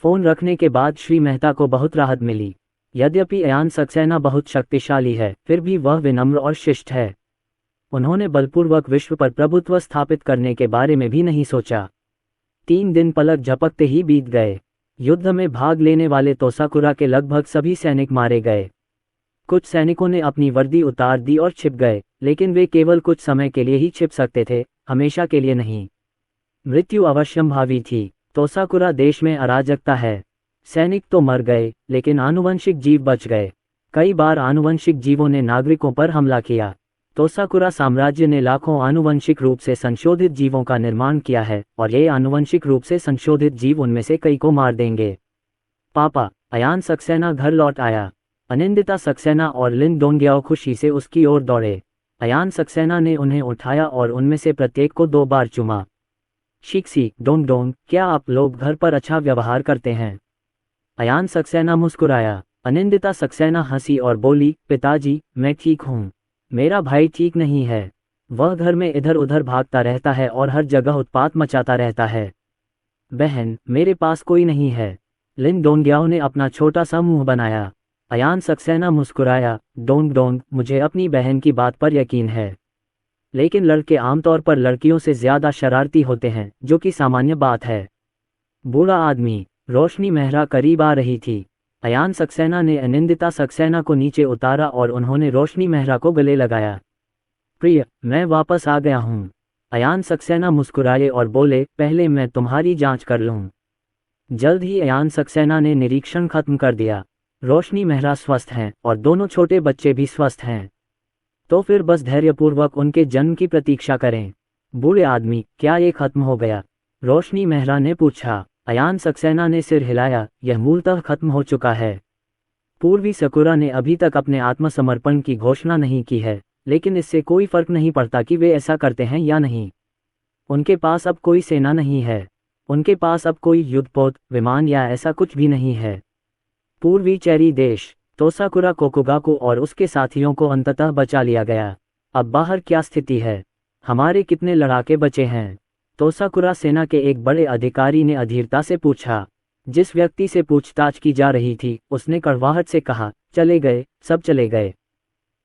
फोन रखने के बाद श्री मेहता को बहुत राहत मिली। यद्यपि अयान सक्सेना बहुत शक्तिशाली है, फिर भी वह विनम्र और शिष्ट है। उन्होंने बलपूर्वक विश्व पर प्रभुत्व स्थापित करने के बारे में भी नहीं सोचा। 3 दिन पलक झपकते ही बीत गए। युद्ध में भाग लेने वाले तोसाकुरा के लगभग सभी सैनिक मारे गए। कुछ सैनिकों ने अपनी वर्दी उतार दी और छिप गए, लेकिन वे केवल कुछ समय के लिए ही छिप सकते थे, हमेशा के लिए नहीं। मृत्यु अवश्यंभावी थी। तोसाकुरा देश में अराजकता है। सैनिक तो मर गए, लेकिन आनुवंशिक जीव बच गए। कई बार आनुवंशिक जीवों ने नागरिकों पर हमला किया। तोसाकुरा साम्राज्य ने लाखों आनुवंशिक रूप से संशोधित जीवों का निर्माण किया है, और ये आनुवंशिक रूप से संशोधित जीव उनमें से कई को मार देंगे। पापा, अयान सक्सेना घर लौट आया। अनिंदिता सक्सेना और लिन डोंग्याओ खुशी से उसकी ओर दौड़े। अयान सक्सेना ने उन्हें उठाया और उनमें से प्रत्येक को 2 बार चूमा। शिक्सी, डोंग डोंग, क्या आप लोग घर पर अच्छा व्यवहार करते हैं? अयान सक्सेना मुस्कुराया। अनिंदिता सक्सेना हंसी और बोली, पिताजी, मैं ठीक हूँ। मेरा भाई ठीक नहीं है। वह घर में इधर उधर भागता रहता है और हर जगह उत्पात मचाता रहता है। बहन, मेरे पास कोई नहीं है। लिन डोंग्याओ ने अपना छोटा सा मुंह बनाया। अयान सक्सेना मुस्कुराया, डोंग डोंग, मुझे अपनी बहन की बात पर यकीन है। लेकिन लड़के आमतौर पर लड़कियों से ज्यादा शरारती होते हैं, जो कि सामान्य बात है। बूढ़ा आदमी। रोशनी मेहरा करीब आ रही थी। अयान सक्सेना ने अनिंदिता सक्सेना को नीचे उतारा और उन्होंने रोशनी मेहरा को गले लगाया। प्रिय, मैं वापस आ गया हूँ। अयान सक्सेना मुस्कुराए और बोले, पहले मैं तुम्हारी जांच कर लूँ। जल्द ही अयान सक्सेना ने निरीक्षण खत्म कर दिया। रोशनी मेहरा स्वस्थ हैं और दोनों छोटे बच्चे भी स्वस्थ हैं। तो फिर बस धैर्यपूर्वक उनके जन्म की प्रतीक्षा करें। बूढ़े आदमी, क्या ये खत्म हो गया? रोशनी मेहरा ने पूछा। अयान सक्सेना ने सिर हिलाया, यह मूलतः खत्म हो चुका है। पूर्वी सकुरा ने अभी तक अपने आत्मसमर्पण की घोषणा नहीं की है, लेकिन इससे कोई फर्क नहीं पड़ता कि वे ऐसा करते हैं या नहीं। उनके पास अब कोई सेना नहीं है। उनके पास अब कोई युद्धपोत, विमान या ऐसा कुछ भी नहीं है। पूर्वी चेरी देश, तोसाकुरा कोकुगाकु और उसके साथियों को अंततः बचा लिया गया। अब बाहर क्या स्थिति है? हमारे कितने लड़ाके बचे हैं? तोसाकुरा सेना के एक बड़े अधिकारी ने अधीरता से पूछा। जिस व्यक्ति से पूछताछ की जा रही थी, उसने कड़वाहट से कहा, चले गए, सब चले गए।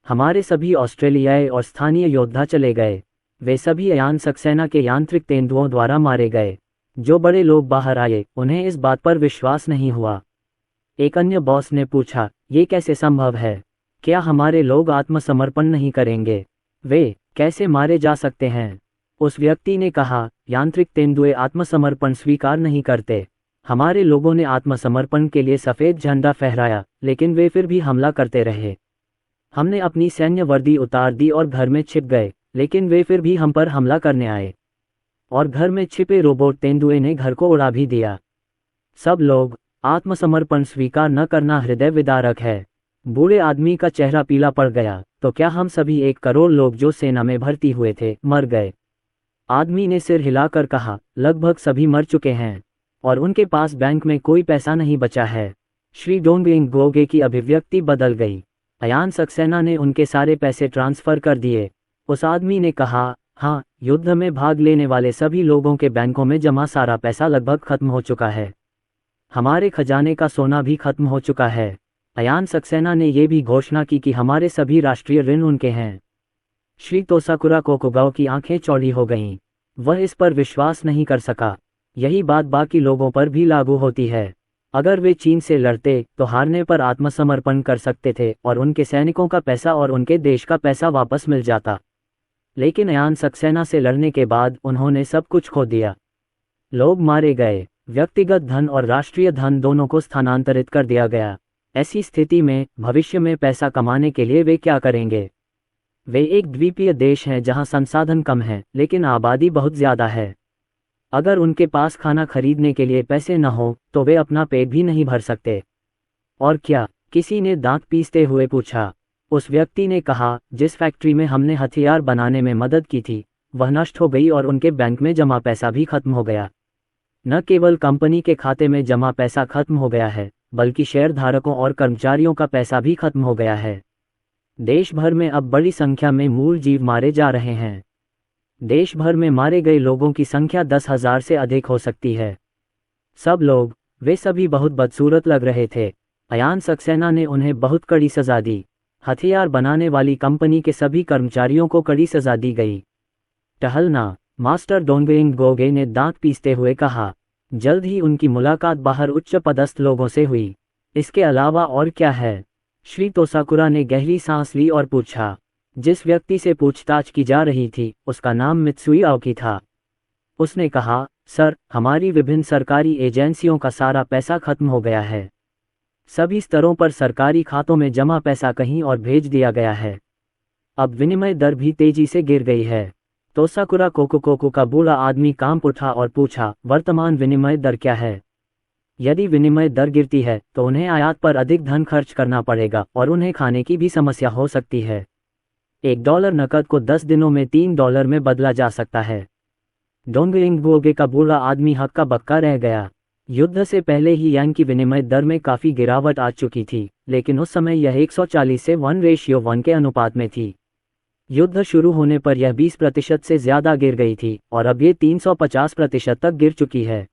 हमारे सभी ऑस्ट्रेलियाई और स्थानीय योद्धा चले गए। वे सभी अयान सक्सेना के यांत्रिक तेंदुओं द्वारा मारे गए। जो बड़े लोग बाहर आए, उन्हें इस बात पर विश्वास नहीं हुआ। एक अन्य बॉस ने पूछा, ये कैसे संभव है? क्या हमारे लोग आत्मसमर्पण नहीं करेंगे? वे कैसे मारे जा सकते हैं? उस व्यक्ति ने कहा, यांत्रिक तेंदुए आत्मसमर्पण स्वीकार नहीं करते। हमारे लोगों ने आत्मसमर्पण के लिए सफ़ेद झंडा फहराया, लेकिन वे फिर भी हमला करते रहे। हमने अपनी सैन्य वर्दी उतार दी और घर में छिप गए, लेकिन वे फिर भी हम पर हमला करने आए। और घर में छिपे रोबोट तेंदुए ने घर को उड़ा भी दिया। सब लोग, आत्मसमर्पण स्वीकार न करना हृदय विदारक है। बूढ़े आदमी का चेहरा पीला पड़ गया। तो क्या हम सभी 1 करोड़ लोग जो सेना में भर्ती हुए थे, मर गए? आदमी ने सिर हिलाकर कहा, लगभग सभी मर चुके हैं, और उनके पास बैंक में कोई पैसा नहीं बचा है। श्री डोंगिंग गोगे की अभिव्यक्ति बदल गई। अयान सक्सेना ने उनके सारे पैसे ट्रांसफर कर दिए। उस आदमी ने कहा, हाँ, युद्ध में भाग लेने वाले सभी लोगों के बैंकों में जमा सारा पैसा लगभग खत्म हो चुका है। हमारे खजाने का सोना भी खत्म हो चुका है। अयान सक्सेना ने यह भी घोषणा की कि हमारे सभी राष्ट्रीय ऋण उनके हैं। श्री तोसाकुरा कोकुगाओ की आंखें चौड़ी हो गईं। वह इस पर विश्वास नहीं कर सका। यही बात बाकी लोगों पर भी लागू होती है। अगर वे चीन से लड़ते तो हारने पर आत्मसमर्पण कर सकते थे और उनके सैनिकों का पैसा और उनके देश का पैसा वापस मिल जाता। लेकिन अयान सक्सेना से लड़ने के बाद उन्होंने सब कुछ खो दिया। लोग मारे गए, व्यक्तिगत धन और राष्ट्रीय धन दोनों को स्थानांतरित कर दिया गया। ऐसी स्थिति में भविष्य में पैसा कमाने के लिए वे क्या करेंगे? वे एक द्वीपीय देश हैं जहां संसाधन कम हैं, लेकिन आबादी बहुत ज्यादा है। अगर उनके पास खाना खरीदने के लिए पैसे न हो तो वे अपना पेट भी नहीं भर सकते। और क्या? किसी ने दांत पीसते हुए पूछा। उस व्यक्ति ने कहा, जिस फैक्ट्री में हमने हथियार बनाने में मदद की थी, वह नष्ट हो गई और उनके बैंक में जमा पैसा भी खत्म हो गया। न केवल कंपनी के खाते में जमा पैसा खत्म हो गया है, बल्कि शेयरधारकों और कर्मचारियों का पैसा भी खत्म हो गया है। देश भर में अब बड़ी संख्या में मूल जीव मारे जा रहे हैं। देश भर में मारे गए लोगों की संख्या 10,000 से अधिक हो सकती है। सब लोग, वे सभी बहुत बदसूरत लग रहे थे। अयान सक्सेना ने उन्हें बहुत कड़ी सजा दी। हथियार बनाने वाली कंपनी के सभी कर्मचारियों को कड़ी सजा दी गई। टहलना, मास्टर डोंगिंग गोगे ने दांत पीसते हुए कहा। जल्द ही उनकी मुलाकात बाहर उच्च पदस्थ लोगों से हुई। इसके अलावा और क्या है? श्री तोसाकुरा ने गहरी सांस ली और पूछा। जिस व्यक्ति से पूछताछ की जा रही थी, उसका नाम मित्सुई आओकी था। उसने कहा, सर, हमारी विभिन्न सरकारी एजेंसियों का सारा पैसा खत्म हो गया है। सभी स्तरों पर सरकारी खातों में जमा पैसा कहीं और भेज दिया गया है। अब विनिमय दर भी तेजी से गिर गई है। तोसाकुरा कोकुकोकु का बूढ़ा आदमी कांप उठा और पूछा, वर्तमान विनिमय दर क्या है? यदि विनिमय दर गिरती है तो उन्हें आयात पर अधिक धन खर्च करना पड़ेगा और उन्हें खाने की भी समस्या हो सकती है। $1 नकद को 10 दिनों में $3 में बदला जा सकता है। डोंगिंग गोगे का बूढ़ा आदमी हक्का बक्का रह गया। युद्ध से पहले ही यान की विनिमय दर में काफ़ी गिरावट आ चुकी थी, लेकिन उस समय यह 140 से 1:1 के अनुपात में थी। युद्ध शुरू होने पर यह 20% से ज़्यादा गिर गई थी और अब ये 350% तक गिर चुकी है।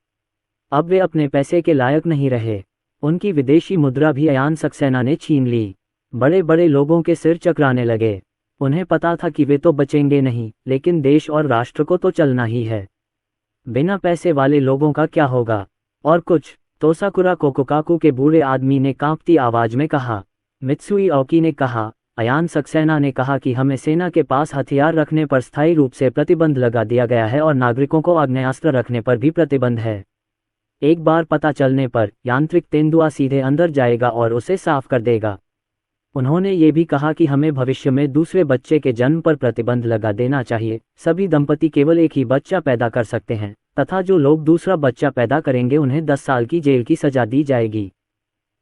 अब वे अपने पैसे के लायक नहीं रहे। उनकी विदेशी मुद्रा भी अयान सक्सेना ने छीन ली। बड़े बड़े लोगों के सिर चकराने लगे। उन्हें पता था कि वे तो बचेंगे नहीं, लेकिन देश और राष्ट्र को तो चलना ही है। बिना पैसे वाले लोगों का क्या होगा? और कुछ तोसाकुरा कोकोकाकू के बूढ़े आदमी ने कांपती आवाज में कहा। मित्सुई ओकी ने कहा, अयान सक्सेना ने कहा कि हमें सेना के पास हथियार रखने पर स्थायी रूप से प्रतिबंध लगा दिया गया है और नागरिकों को आग्नेयास्त्र रखने पर भी प्रतिबंध है। एक बार पता चलने पर यांत्रिक तेंदुआ सीधे अंदर जाएगा और उसे साफ कर देगा। उन्होंने ये भी कहा कि हमें भविष्य में दूसरे बच्चे के जन्म पर प्रतिबंध लगा देना चाहिए। सभी दंपति केवल एक ही बच्चा पैदा कर सकते हैं तथा जो लोग दूसरा बच्चा पैदा करेंगे उन्हें 10 साल की जेल की सजा दी जाएगी।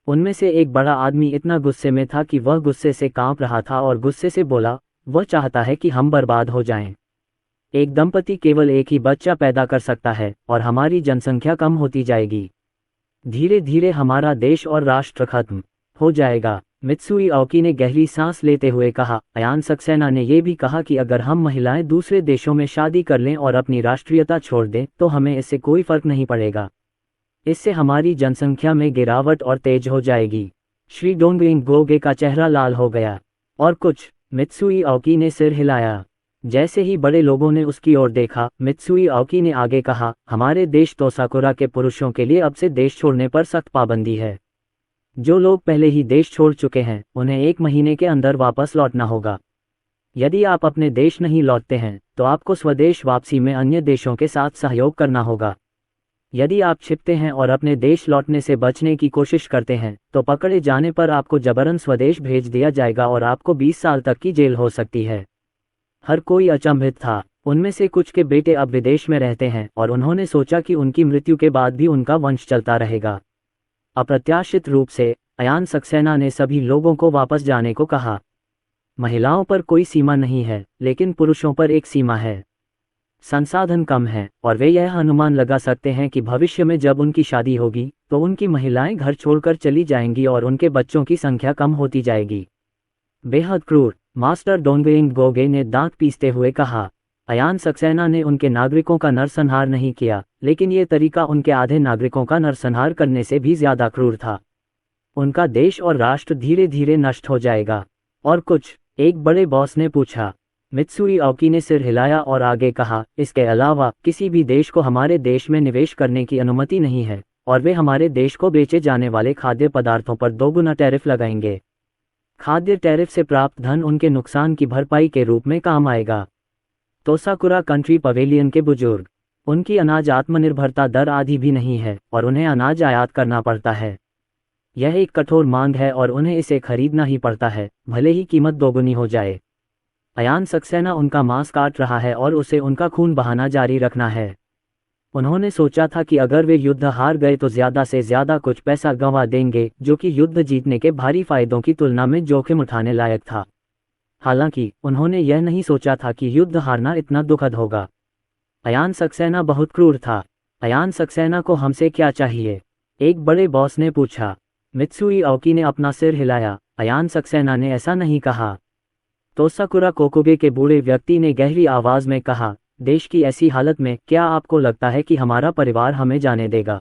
उनमें से एक बड़ा आदमी इतना गुस्से में था कि वह गुस्से से कांप रहा था और गुस्से से बोला, वह चाहता है कि हम बर्बाद हो जाएं। एक दंपति केवल एक ही बच्चा पैदा कर सकता है और हमारी जनसंख्या कम होती जाएगी। धीरे धीरे हमारा देश और राष्ट्र खत्म हो जाएगा। मित्सुई ओकी ने गहरी सांस लेते हुए कहा। अयान सक्सेना ने यह भी कहा कि अगर हम महिलाएं दूसरे देशों में शादी कर लें और अपनी राष्ट्रीयता छोड़ दें तो हमें इससे कोई फर्क नहीं पड़ेगा। इससे हमारी जनसंख्या में गिरावट और तेज हो जाएगी। श्री डोंगरिंग गोगे का चेहरा लाल हो गया। और कुछ? मित्सुई ओकी ने सिर हिलाया। जैसे ही बड़े लोगों ने उसकी ओर देखा, मित्सुई ओकी ने आगे कहा, हमारे देश तोसाकुरा के पुरुषों के लिए अब से देश छोड़ने पर सख्त पाबंदी है। जो लोग पहले ही देश छोड़ चुके हैं उन्हें 1 महीने के अंदर वापस लौटना होगा। यदि आप अपने देश नहीं लौटते हैं तो आपको स्वदेश वापसी में अन्य देशों के साथ सहयोग करना होगा। यदि आप छिपते हैं और अपने देश लौटने से बचने की कोशिश करते हैं तो पकड़े जाने पर आपको जबरन स्वदेश भेज दिया जाएगा और आपको 20 साल तक की जेल हो सकती है। हर कोई अचंभित था। उनमें से कुछ के बेटे अब विदेश में रहते हैं और उन्होंने सोचा कि उनकी मृत्यु के बाद भी उनका वंश चलता रहेगा। अप्रत्याशित रूप से अयान सक्सेना ने सभी लोगों को वापस जाने को कहा। महिलाओं पर कोई सीमा नहीं है, लेकिन पुरुषों पर एक सीमा है। संसाधन कम है और वे यह अनुमान लगा सकते हैं कि भविष्य में जब उनकी शादी होगी तो उनकी महिलाएं घर छोड़कर चली जाएंगी और उनके बच्चों की संख्या कम होती जाएगी। बेहद क्रूर, मास्टर डोंगरिंग गोगे ने दांत पीसते हुए कहा। अयान सक्सेना ने उनके नागरिकों का नरसंहार नहीं किया, लेकिन ये तरीका उनके आधे नागरिकों का नरसंहार करने से भी ज्यादा क्रूर था। उनका देश और राष्ट्र धीरे धीरे नष्ट हो जाएगा। और कुछ? एक बड़े बॉस ने पूछा। मित्सुई ओकी ने सिर हिलाया और आगे कहा, इसके अलावा किसी भी देश को हमारे देश में निवेश करने की अनुमति नहीं है और वे हमारे देश को बेचे जाने वाले खाद्य पदार्थों पर 2 गुना टैरिफ लगाएंगे। खाद्य टैरिफ से प्राप्त धन उनके नुकसान की भरपाई के रूप में काम आएगा। तोसाकुरा कंट्री पवेलियन के बुजुर्ग, उनकी अनाज आत्मनिर्भरता दर आधी भी नहीं है और उन्हें अनाज आयात करना पड़ता है। यह एक कठोर मांग है और उन्हें इसे खरीदना ही पड़ता है, भले ही कीमत दोगुनी हो जाए। अयान सक्सेना उनका मांस काट रहा है और उसे उनका खून बहाना जारी रखना है। उन्होंने सोचा था कि अगर वे युद्ध हार गए तो ज़्यादा से ज़्यादा कुछ पैसा गंवा देंगे, जो कि युद्ध जीतने के भारी फायदों की तुलना में जोखिम उठाने लायक था। हालांकि उन्होंने यह नहीं सोचा था कि युद्ध हारना इतना दुखद होगा। अयान सक्सेना बहुत क्रूर था। अयान सक्सेना को हमसे क्या चाहिए? एक बड़े बॉस ने पूछा। मित्सुई ओकी ने अपना सिर हिलाया। अयान सक्सेना ने ऐसा नहीं कहा। तोसाकुरा कोकोगे के बूढ़े व्यक्ति ने गहरी आवाज में कहा, देश की ऐसी हालत में क्या आपको लगता है कि हमारा परिवार हमें जाने देगा?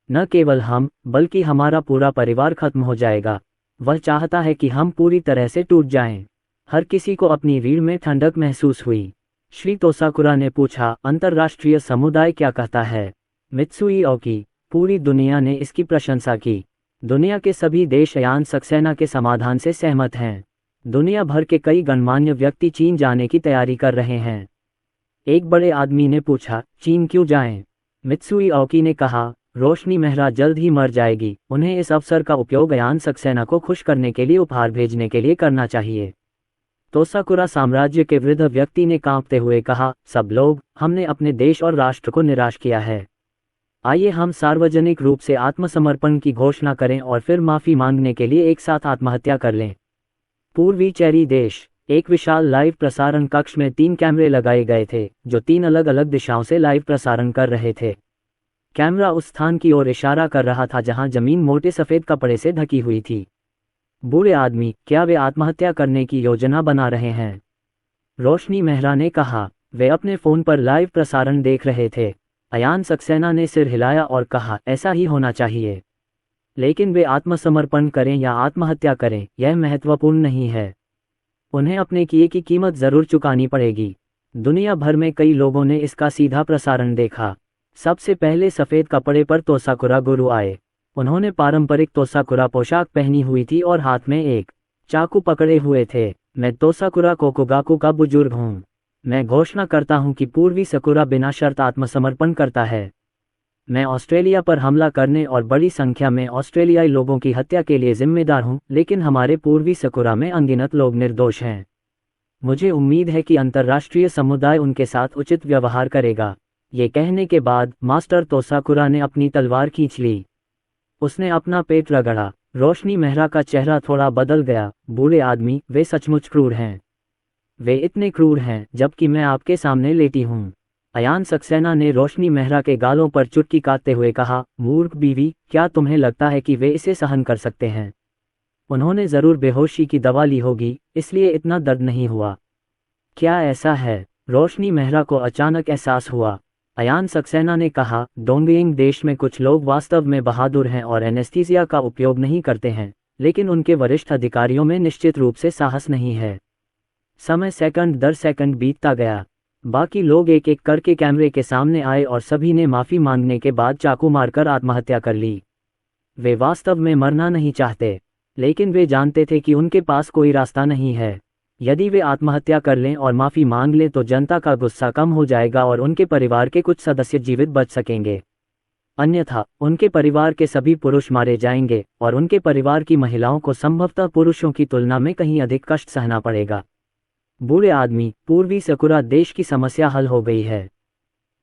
न केवल हम, बल्कि हमारा पूरा परिवार खत्म हो जाएगा। वह चाहता है कि हम पूरी तरह से टूट जाएं। हर किसी को अपनी रीढ़ में ठंडक महसूस हुई। श्री तोसाकुरा ने पूछा, अंतर्राष्ट्रीय समुदाय क्या कहता है? मित्सुई ओकी, पूरी दुनिया ने इसकी प्रशंसा की। दुनिया के सभी देश अयान सक्सेना के समाधान से सहमत हैं। दुनिया भर के कई गणमान्य व्यक्ति चीन जाने की तैयारी कर रहे हैं। एक बड़े आदमी ने पूछा, चीन क्यों जाएं? मित्सुई ओकी ने कहा, रोशनी मेहरा जल्द ही मर जाएगी। उन्हें इस अवसर का उपयोग अयान सक्सेना को खुश करने के लिए उपहार भेजने के लिए करना चाहिए। तोसाकुरा साम्राज्य के वृद्ध व्यक्ति ने कांपते हुए कहा, सब लोग, हमने अपने देश और राष्ट्र को निराश किया है। आइए हम सार्वजनिक रूप से आत्मसमर्पण की घोषणा करें और फिर माफी मांगने के लिए एक साथ आत्महत्या कर लें। पूर्वी चेरी देश। एक विशाल लाइव प्रसारण कक्ष में 3 कैमरे लगाए गए थे जो 3 अलग अलग दिशाओं से लाइव प्रसारण कर रहे थे। कैमरा उस स्थान की ओर इशारा कर रहा था जहां जमीन मोटे सफ़ेद कपड़े से ढकी हुई थी। बूढ़े आदमी, क्या वे आत्महत्या करने की योजना बना रहे हैं? रोशनी मेहरा ने कहा। वे अपने फ़ोन पर लाइव प्रसारण देख रहे थे। अयान सक्सेना ने सिर हिलाया और कहा, ऐसा ही होना चाहिए। लेकिन वे आत्मसमर्पण करें या आत्महत्या करें, यह महत्वपूर्ण नहीं है। उन्हें अपने किए की कीमत ज़रूर चुकानी पड़ेगी। दुनिया भर में कई लोगों ने इसका सीधा प्रसारण देखा। सबसे पहले सफ़ेद कपड़े पर तोसाकुरा गुरु आए। उन्होंने पारंपरिक तोसाकुरा पोशाक पहनी हुई थी और हाथ में एक चाकू पकड़े हुए थे। मैं तोसाकुरा कोकुगाकू का बुजुर्ग हूँ। मैं घोषणा करता हूँ कि पूर्वी सकुरा बिना शर्त आत्मसमर्पण करता है। मैं ऑस्ट्रेलिया पर हमला करने और बड़ी संख्या में ऑस्ट्रेलियाई लोगों की हत्या के लिए जिम्मेदार हूँ, लेकिन हमारे पूर्वी सकुरा में अनगिनत लोग निर्दोष हैं। मुझे उम्मीद है कि अंतर्राष्ट्रीय समुदाय उनके साथ उचित व्यवहार करेगा। ये कहने के बाद मास्टर तोसाकुरा ने अपनी तलवार खींच ली। उसने अपना पेट रगड़ा। रोशनी मेहरा का चेहरा थोड़ा बदल गया। बूढ़े आदमी, वे सचमुच क्रूर हैं। वे इतने क्रूर हैं जबकि मैं आपके सामने लेटी हूँ। अयान सक्सेना ने रोशनी मेहरा के गालों पर चुटकी काटते हुए कहा, मूर्ख बीवी, क्या तुम्हें लगता है कि वे इसे सहन कर सकते हैं? उन्होंने ज़रूर बेहोशी की दवा ली होगी, इसलिए इतना दर्द नहीं हुआ। क्या ऐसा है? रोशनी मेहरा को अचानक एहसास हुआ। अयान सक्सेना ने कहा, डोंगयिंग देश में कुछ लोग वास्तव में बहादुर हैं और एनेस्थीसिया का उपयोग नहीं करते हैं, लेकिन उनके वरिष्ठ अधिकारियों में निश्चित रूप से साहस नहीं है। समय सेकंड दर सेकंड बीतता गया। बाकी लोग एक एक करके कैमरे के सामने आए और सभी ने माफ़ी मांगने के बाद चाकू मारकर आत्महत्या कर ली। वे वास्तव में मरना नहीं चाहते, लेकिन वे जानते थे कि उनके पास कोई रास्ता नहीं है। यदि वे आत्महत्या कर लें और माफ़ी मांग लें तो जनता का गुस्सा कम हो जाएगा और उनके परिवार के कुछ सदस्य जीवित बच सकेंगे। अन्यथा उनके परिवार के सभी पुरुष मारे जाएंगे और उनके परिवार की महिलाओं को संभवतः पुरुषों की तुलना में कहीं अधिक कष्ट सहना पड़ेगा। बूढ़े आदमी, पूर्वी सकुरा देश की समस्या हल हो गई है।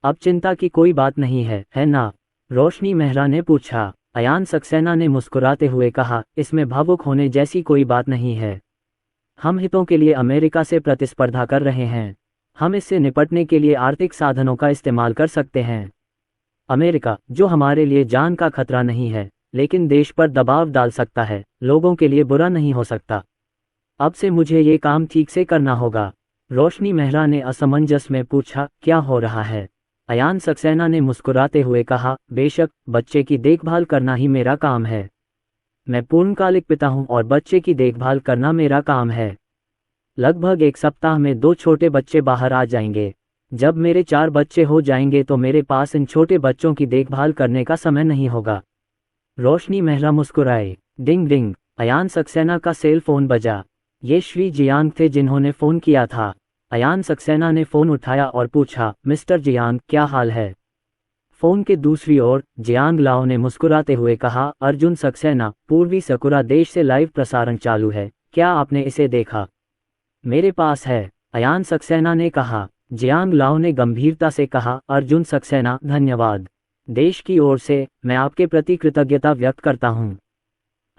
अब चिंता की कोई बात नहीं है, है ना? रोशनी मेहरा ने पूछा। अयान सक्सेना ने मुस्कुराते हुए कहा, इसमें भावुक होने जैसी कोई बात नहीं है। हम हितों के लिए अमेरिका से प्रतिस्पर्धा कर रहे हैं। हम इससे निपटने के लिए आर्थिक साधनों का इस्तेमाल कर सकते हैं। अमेरिका, जो हमारे लिए जान का खतरा नहीं है, लेकिन देश पर दबाव डाल सकता है, लोगों के लिए बुरा नहीं हो सकता। अब से मुझे ये काम ठीक से करना होगा। रोशनी मेहरा ने असमंजस में पूछा, क्या हो रहा है? अयान सक्सेना ने मुस्कुराते हुए कहा, बेशक, बच्चे की देखभाल करना ही मेरा काम है। मैं पूर्णकालिक पिता हूं और बच्चे की देखभाल करना मेरा काम है। लगभग एक सप्ताह में 2 छोटे बच्चे बाहर आ जाएंगे। जब मेरे 4 बच्चे हो जाएंगे तो मेरे पास इन छोटे बच्चों की देखभाल करने का समय नहीं होगा। रोशनी मेहरा मुस्कुराए। डिंग डिंग, अयान सक्सेना का सेल फोन बजा। ये श्री जियांग थे जिन्होंने फ़ोन किया था। अयान सक्सेना ने फ़ोन उठाया और पूछा, मिस्टर जियांग, क्या हाल है? फ़ोन के दूसरी ओर जियांग लाओ ने मुस्कुराते हुए कहा, अर्जुन सक्सेना, पूर्वी सकुरा देश से लाइव प्रसारण चालू है, क्या आपने इसे देखा? मेरे पास है, अयान सक्सेना ने कहा। जियांग लाओ ने गंभीरता से कहा, अर्जुन सक्सेना, धन्यवाद। देश की ओर से मैं आपके प्रति कृतज्ञता व्यक्त करता हूँ।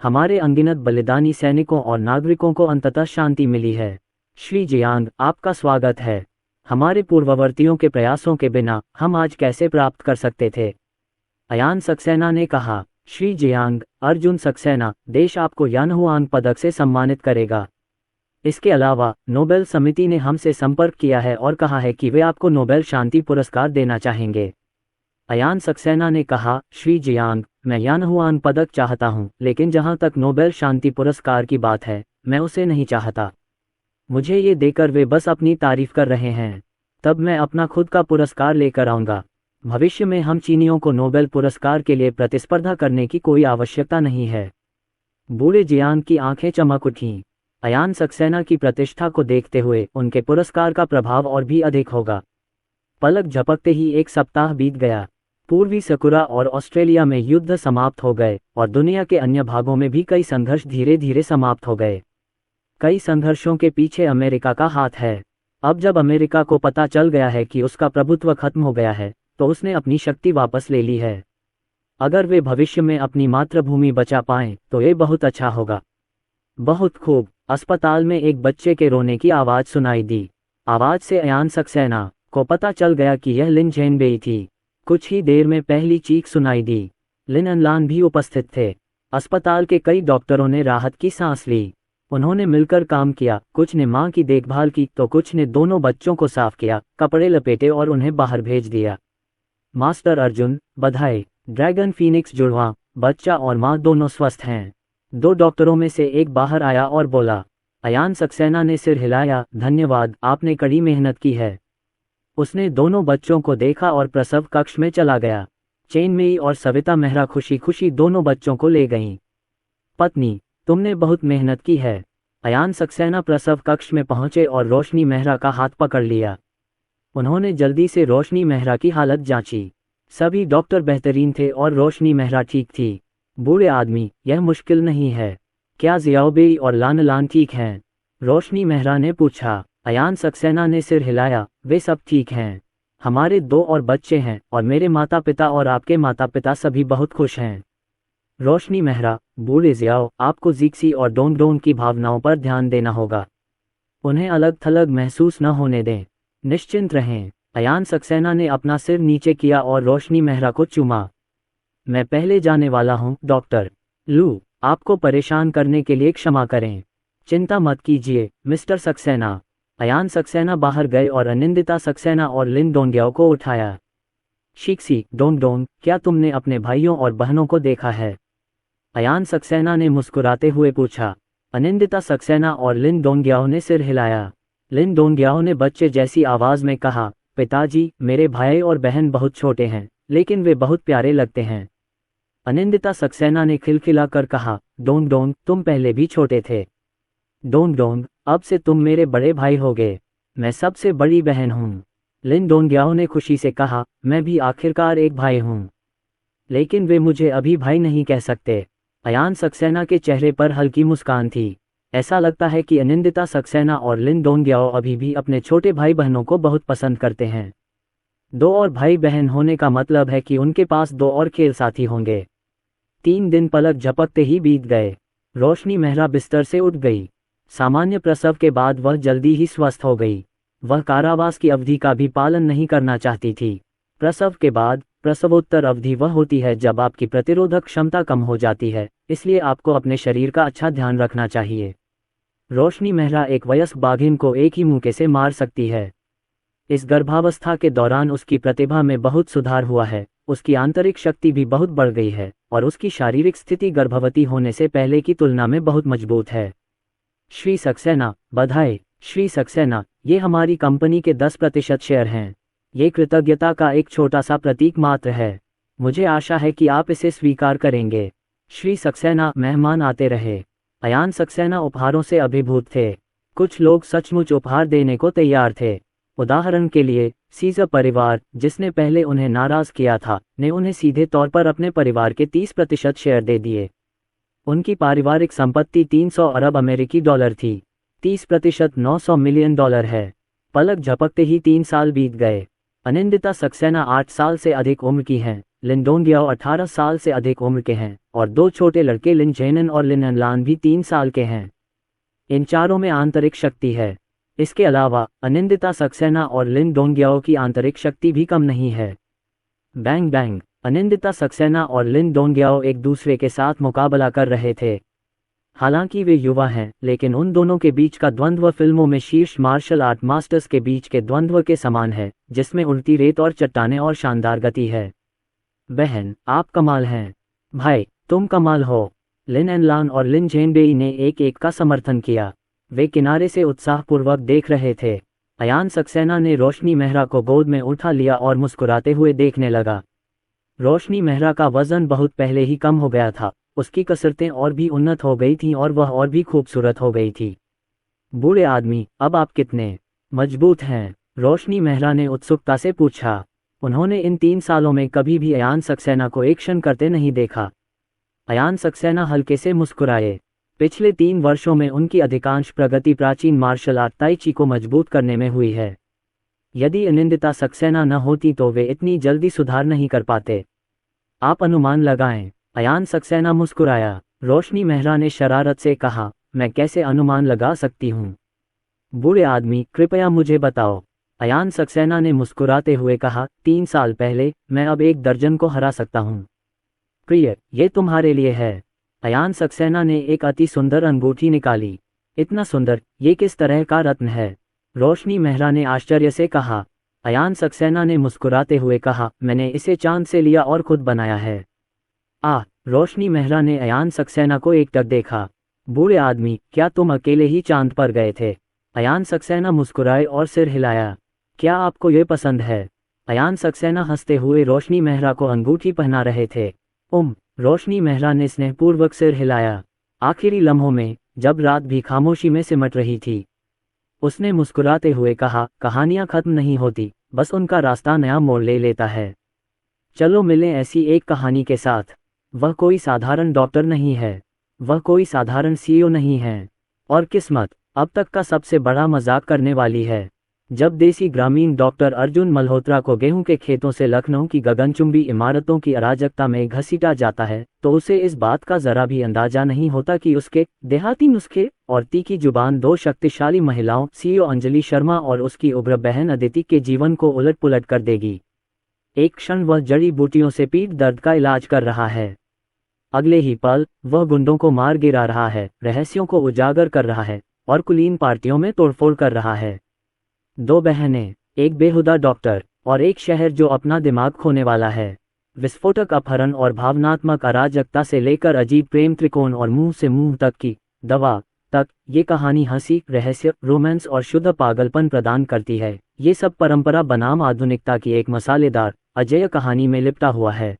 हमारे अनगिनत बलिदानी सैनिकों और नागरिकों को अंततः शांति मिली है। श्री जियांग, आपका स्वागत है। हमारे पूर्ववर्तियों के प्रयासों के बिना हम आज कैसे प्राप्त कर सकते थे? अयान सक्सेना ने कहा। श्री जियांग, अर्जुन सक्सेना, देश आपको यानहुआंग पदक से सम्मानित करेगा। इसके अलावा नोबेल समिति ने हमसे संपर्क किया है और कहा है कि वे आपको नोबेल शांति पुरस्कार देना चाहेंगे। अयान सक्सेना ने कहा, श्री जियांग, मैं यानहुआंग पदक चाहता हूं, लेकिन जहां तक नोबेल शांति पुरस्कार की बात है, मैं उसे नहीं चाहता। मुझे ये देकर वे बस अपनी तारीफ कर रहे हैं। तब मैं अपना खुद का पुरस्कार लेकर आऊंगा। भविष्य में हम चीनियों को नोबेल पुरस्कार के लिए प्रतिस्पर्धा करने की कोई आवश्यकता नहीं है। बूढ़े जियांग की आंखें चमक उठीं। अयान सक्सेना की प्रतिष्ठा को देखते हुए उनके पुरस्कार का प्रभाव और भी अधिक होगा। पलक झपकते ही 1 सप्ताह बीत गया। पूर्वी सकुरा और ऑस्ट्रेलिया में युद्ध समाप्त हो गए और दुनिया के अन्य भागों में भी कई संघर्ष धीरे धीरे समाप्त हो गए। कई संघर्षों के पीछे अमेरिका का हाथ है। अब जब अमेरिका को पता चल गया है कि उसका प्रभुत्व खत्म हो गया है, तो उसने अपनी शक्ति वापस ले ली है। अगर वे भविष्य में अपनी मातृभूमि बचा पाएं तो ये बहुत अच्छा होगा। बहुत खूब। अस्पताल में एक बच्चे के रोने की आवाज़ सुनाई दी। आवाज़ से अयान सक्सेना को पता चल गया कि यह लिन झेनबेई थी। कुछ ही देर में पहली चीख सुनाई दी। लिन एनलान भी उपस्थित थे। अस्पताल के कई डॉक्टरों ने राहत की सांस ली। उन्होंने मिलकर काम किया, कुछ ने मां की देखभाल की तो कुछ ने दोनों बच्चों को साफ किया, कपड़े लपेटे और उन्हें बाहर भेज दिया। मास्टर अर्जुन, बधाई। ड्रैगन फीनिक्स जुड़वां, बच्चा और मां दोनों स्वस्थ हैं। 2 डॉक्टरों में से एक बाहर आया और बोला। अयान सक्सेना ने सिर हिलाया, धन्यवाद, आपने कड़ी मेहनत की है। उसने दोनों बच्चों को देखा और प्रसव कक्ष में चला गया। चेनमेई और सविता मेहरा खुशी खुशी दोनों बच्चों को ले गईं। पत्नी, तुमने बहुत मेहनत की है। अयान सक्सेना प्रसव कक्ष में पहुंचे और रोशनी मेहरा का हाथ पकड़ लिया। उन्होंने जल्दी से रोशनी मेहरा की हालत जांची। सभी डॉक्टर बेहतरीन थे और रोशनी मेहरा ठीक थी। बूढ़े आदमी, यह मुश्किल नहीं है। क्या जियाओबेई और लानलान ठीक हैं? रोशनी मेहरा ने पूछा। अयान सक्सेना ने सिर हिलाया, वे सब ठीक हैं। हमारे 2 और बच्चे हैं और मेरे माता पिता और आपके माता पिता सभी बहुत खुश हैं। रोशनी मेहरा, बूढ़े जियाओ, आपको जीक्सी और डोंगडोंग की भावनाओं पर ध्यान देना होगा। उन्हें अलग थलग महसूस न होने दें। निश्चिंत रहें। अयान सक्सेना ने अपना सिर नीचे किया और रोशनी मेहरा को चूमा। मैं पहले जाने वाला हूँ, डॉक्टर लू, आपको परेशान करने के लिए क्षमा करें। चिंता मत कीजिए, मिस्टर सक्सेना। अयान सक्सेना बाहर गए और अनिंदिता सक्सेना और लिन डोंग्याओ को उठाया। शिक्सी, डोंगडोंग, क्या तुमने अपने भाइयों और बहनों को देखा है? अयान सक्सेना ने मुस्कुराते हुए पूछा। अनिंदिता सक्सेना और लिन डोंग्याओ ने सिर हिलाया। लिन डोंग्याओ ने बच्चे जैसी आवाज में कहा, पिताजी, मेरे भाई और बहन बहुत छोटे हैं, लेकिन वे बहुत प्यारे लगते हैं। अनिंदिता सक्सेना ने खिलखिलाकर कहा, डोंगडोंग, तुम पहले भी छोटे थे। डोंगडोंग, अब से तुम मेरे बड़े भाई होगे। मैं सबसे बड़ी बहन हूँ। लिन डोंग्याओ ने खुशी से कहा, मैं भी आखिरकार एक भाई हूँ। लेकिन वे मुझे अभी भाई नहीं कह सकते। अयान सक्सेना के चेहरे पर हल्की मुस्कान थी। ऐसा लगता है कि अनिंदिता सक्सेना और लिन डोंग्याओ अभी भी अपने छोटे भाई बहनों को बहुत पसंद करते हैं। 2 और भाई बहन होने का मतलब है कि उनके पास 2 और खेल साथी होंगे। 3 दिन पलक झपकते ही बीत गए। रोशनी मेहरा बिस्तर से उठ गई। सामान्य प्रसव के बाद वह जल्दी ही स्वस्थ हो गई। वह कारावास की अवधि का भी पालन नहीं करना चाहती थी। प्रसव के बाद प्रसवोत्तर अवधि वह होती है जब आपकी प्रतिरोधक क्षमता कम हो जाती है, इसलिए आपको अपने शरीर का अच्छा ध्यान रखना चाहिए। रोशनी मेहरा एक वयस्क बाघिन को एक ही मुक्के से मार सकती है। इस गर्भावस्था के दौरान उसकी प्रतिभा में बहुत सुधार हुआ है, उसकी आंतरिक शक्ति भी बहुत बढ़ गई है और उसकी शारीरिक स्थिति गर्भवती होने से पहले की तुलना में बहुत मजबूत है। श्री सक्सेना, बधाई। श्री सक्सेना, ये हमारी कंपनी के 10% शेयर हैं। ये कृतज्ञता का एक छोटा सा प्रतीक मात्र है। मुझे आशा है कि आप इसे स्वीकार करेंगे। श्री सक्सेना, मेहमान आते रहे। अयान सक्सेना उपहारों से अभिभूत थे। कुछ लोग सचमुच उपहार देने को तैयार थे। उदाहरण के लिए, सीजर परिवार, जिसने पहले उन्हें नाराज किया था, ने उन्हें सीधे तौर पर अपने परिवार के 30% शेयर दे दिए। उनकी पारिवारिक संपत्ति 300 अरब अमेरिकी डॉलर थी। 30% 900 मिलियन डॉलर है। पलक झपकते ही 3 साल बीत गए। अनिंदिता सक्सेना 8 साल से अधिक उम्र की हैं, लिन डोंग्याओ 18 साल से अधिक उम्र के हैं और 2 छोटे लड़के लिन जेनन और लिन एनलान भी 3 साल के हैं। इन चारों में आंतरिक शक्ति है। इसके अलावा अनिंदिता सक्सेना और लिन डोंग्याओ की आंतरिक शक्ति भी कम नहीं है। Bang bang. अनिंदिता सक्सेना और लिन डोंग्याओ एक दूसरे के साथ मुकाबला कर रहे थे। हालांकि वे युवा हैं, लेकिन उन दोनों के बीच का द्वंद्व फिल्मों में शीर्ष मार्शल आर्ट मास्टर्स के बीच के द्वंद्व के समान है, जिसमें उड़ती रेत और चट्टानें और शानदार गति है। बहन, आप कमाल हैं। भाई, तुम कमाल हो। लिन एनलान और लिन जेनबेई ने एक का समर्थन किया। वे किनारे से उत्साहपूर्वक देख रहे थे। अयान सक्सेना ने रोशनी मेहरा को गोद में उठा लिया और मुस्कुराते हुए देखने लगा। रोशनी मेहरा का वजन बहुत पहले ही कम हो गया था, उसकी कसरतें और भी उन्नत हो गई थीं और वह और भी खूबसूरत हो गई थी। बूढ़े आदमी, अब आप कितने मजबूत हैं? रोशनी मेहरा ने उत्सुकता से पूछा। उन्होंने इन 3 सालों में कभी भी अयान सक्सेना को एक्शन करते नहीं देखा। अयान सक्सेना हल्के से मुस्कुराए। पिछले 3 वर्षों में उनकी अधिकांश प्रगति प्राचीन मार्शल आर्ट ताई ची को मजबूत करने में हुई है। यदि अनिंदिता सक्सेना न होती तो वे इतनी जल्दी सुधार नहीं कर पाते। आप अनुमान लगाएं। अयान सक्सेना मुस्कुराया। रोशनी मेहरा ने शरारत से कहा, मैं कैसे अनुमान लगा सकती हूँ? बूढ़े आदमी, कृपया मुझे बताओ। अयान सक्सेना ने मुस्कुराते हुए कहा, 3 साल पहले मैं अब 1 दर्जन को हरा सकता हूँ। प्रिय, ये तुम्हारे लिए है। अयान सक्सेना ने एक अति सुंदर अंगूठी निकाली। इतना सुंदर, ये किस तरह का रत्न है? रोशनी मेहरा ने आश्चर्य से कहा। अयान सक्सेना ने मुस्कुराते हुए कहा, मैंने इसे चांद से लिया और खुद बनाया है। रोशनी मेहरा ने अयान सक्सेना को एकटक देखा। बूढ़े आदमी, क्या तुम अकेले ही चांद पर गए थे? अयान सक्सेना मुस्कुराए और सिर हिलाया। क्या आपको ये पसंद है? अयान सक्सेना हंसते हुए रोशनी मेहरा को अंगूठी पहना रहे थे। रोशनी मेहरा ने स्नेहपूर्वक सिर हिलाया। आखिरी लम्हों में, जब रात भी खामोशी में सिमट रही थी, उसने मुस्कुराते हुए कहा, कहानियां खत्म नहीं होती, बस उनका रास्ता नया मोड़ ले लेता है। चलो मिलें ऐसी एक कहानी के साथ। वह कोई साधारण डॉक्टर नहीं है, वह कोई साधारण सीईओ नहीं है, और किस्मत अब तक का सबसे बड़ा मजाक करने वाली है। जब देसी ग्रामीण डॉक्टर अर्जुन मल्होत्रा को गेहूं के खेतों से लखनऊ की गगनचुंबी इमारतों की अराजकता में घसीटा जाता है, तो उसे इस बात का जरा भी अंदाजा नहीं होता कि उसके देहाती नुस्खे और तीखी जुबान 2 शक्तिशाली महिलाओं सीईओ अंजलि शर्मा और उसकी उग्र बहन अदिति के जीवन को उलट पुलट कर देगी। एक क्षण वह जड़ी बूटियों से पीठ दर्द का इलाज कर रहा है, अगले ही पल वह गुंडों को मार गिरा रहा है, रहस्यों को उजागर कर रहा है और कुलीन पार्टियों में तोड़फोड़ कर रहा है। 2 बहनें, एक बेहुदा डॉक्टर और एक शहर जो अपना दिमाग खोने वाला है। विस्फोटक अपहरण और भावनात्मक अराजकता से लेकर अजीब प्रेम त्रिकोण और मुंह से मुंह तक की दवा तक, ये कहानी हंसी, रहस्य, रोमांस और शुद्ध पागलपन प्रदान करती है। ये सब परंपरा बनाम आधुनिकता की एक मसालेदार अजेय कहानी में लिपटा हुआ है।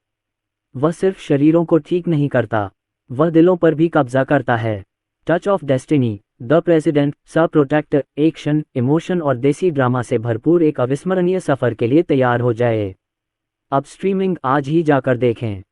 वह सिर्फ शरीरों को ठीक नहीं करता, वह दिलों पर भी कब्जा करता है। Touch of destiny, the president, स प्रोटेक्टर, एक्शन, इमोशन और देसी ड्रामा से भरपूर एक अविस्मरणीय सफर के लिए तैयार हो जाए। अब स्ट्रीमिंग आज ही जाकर देखें।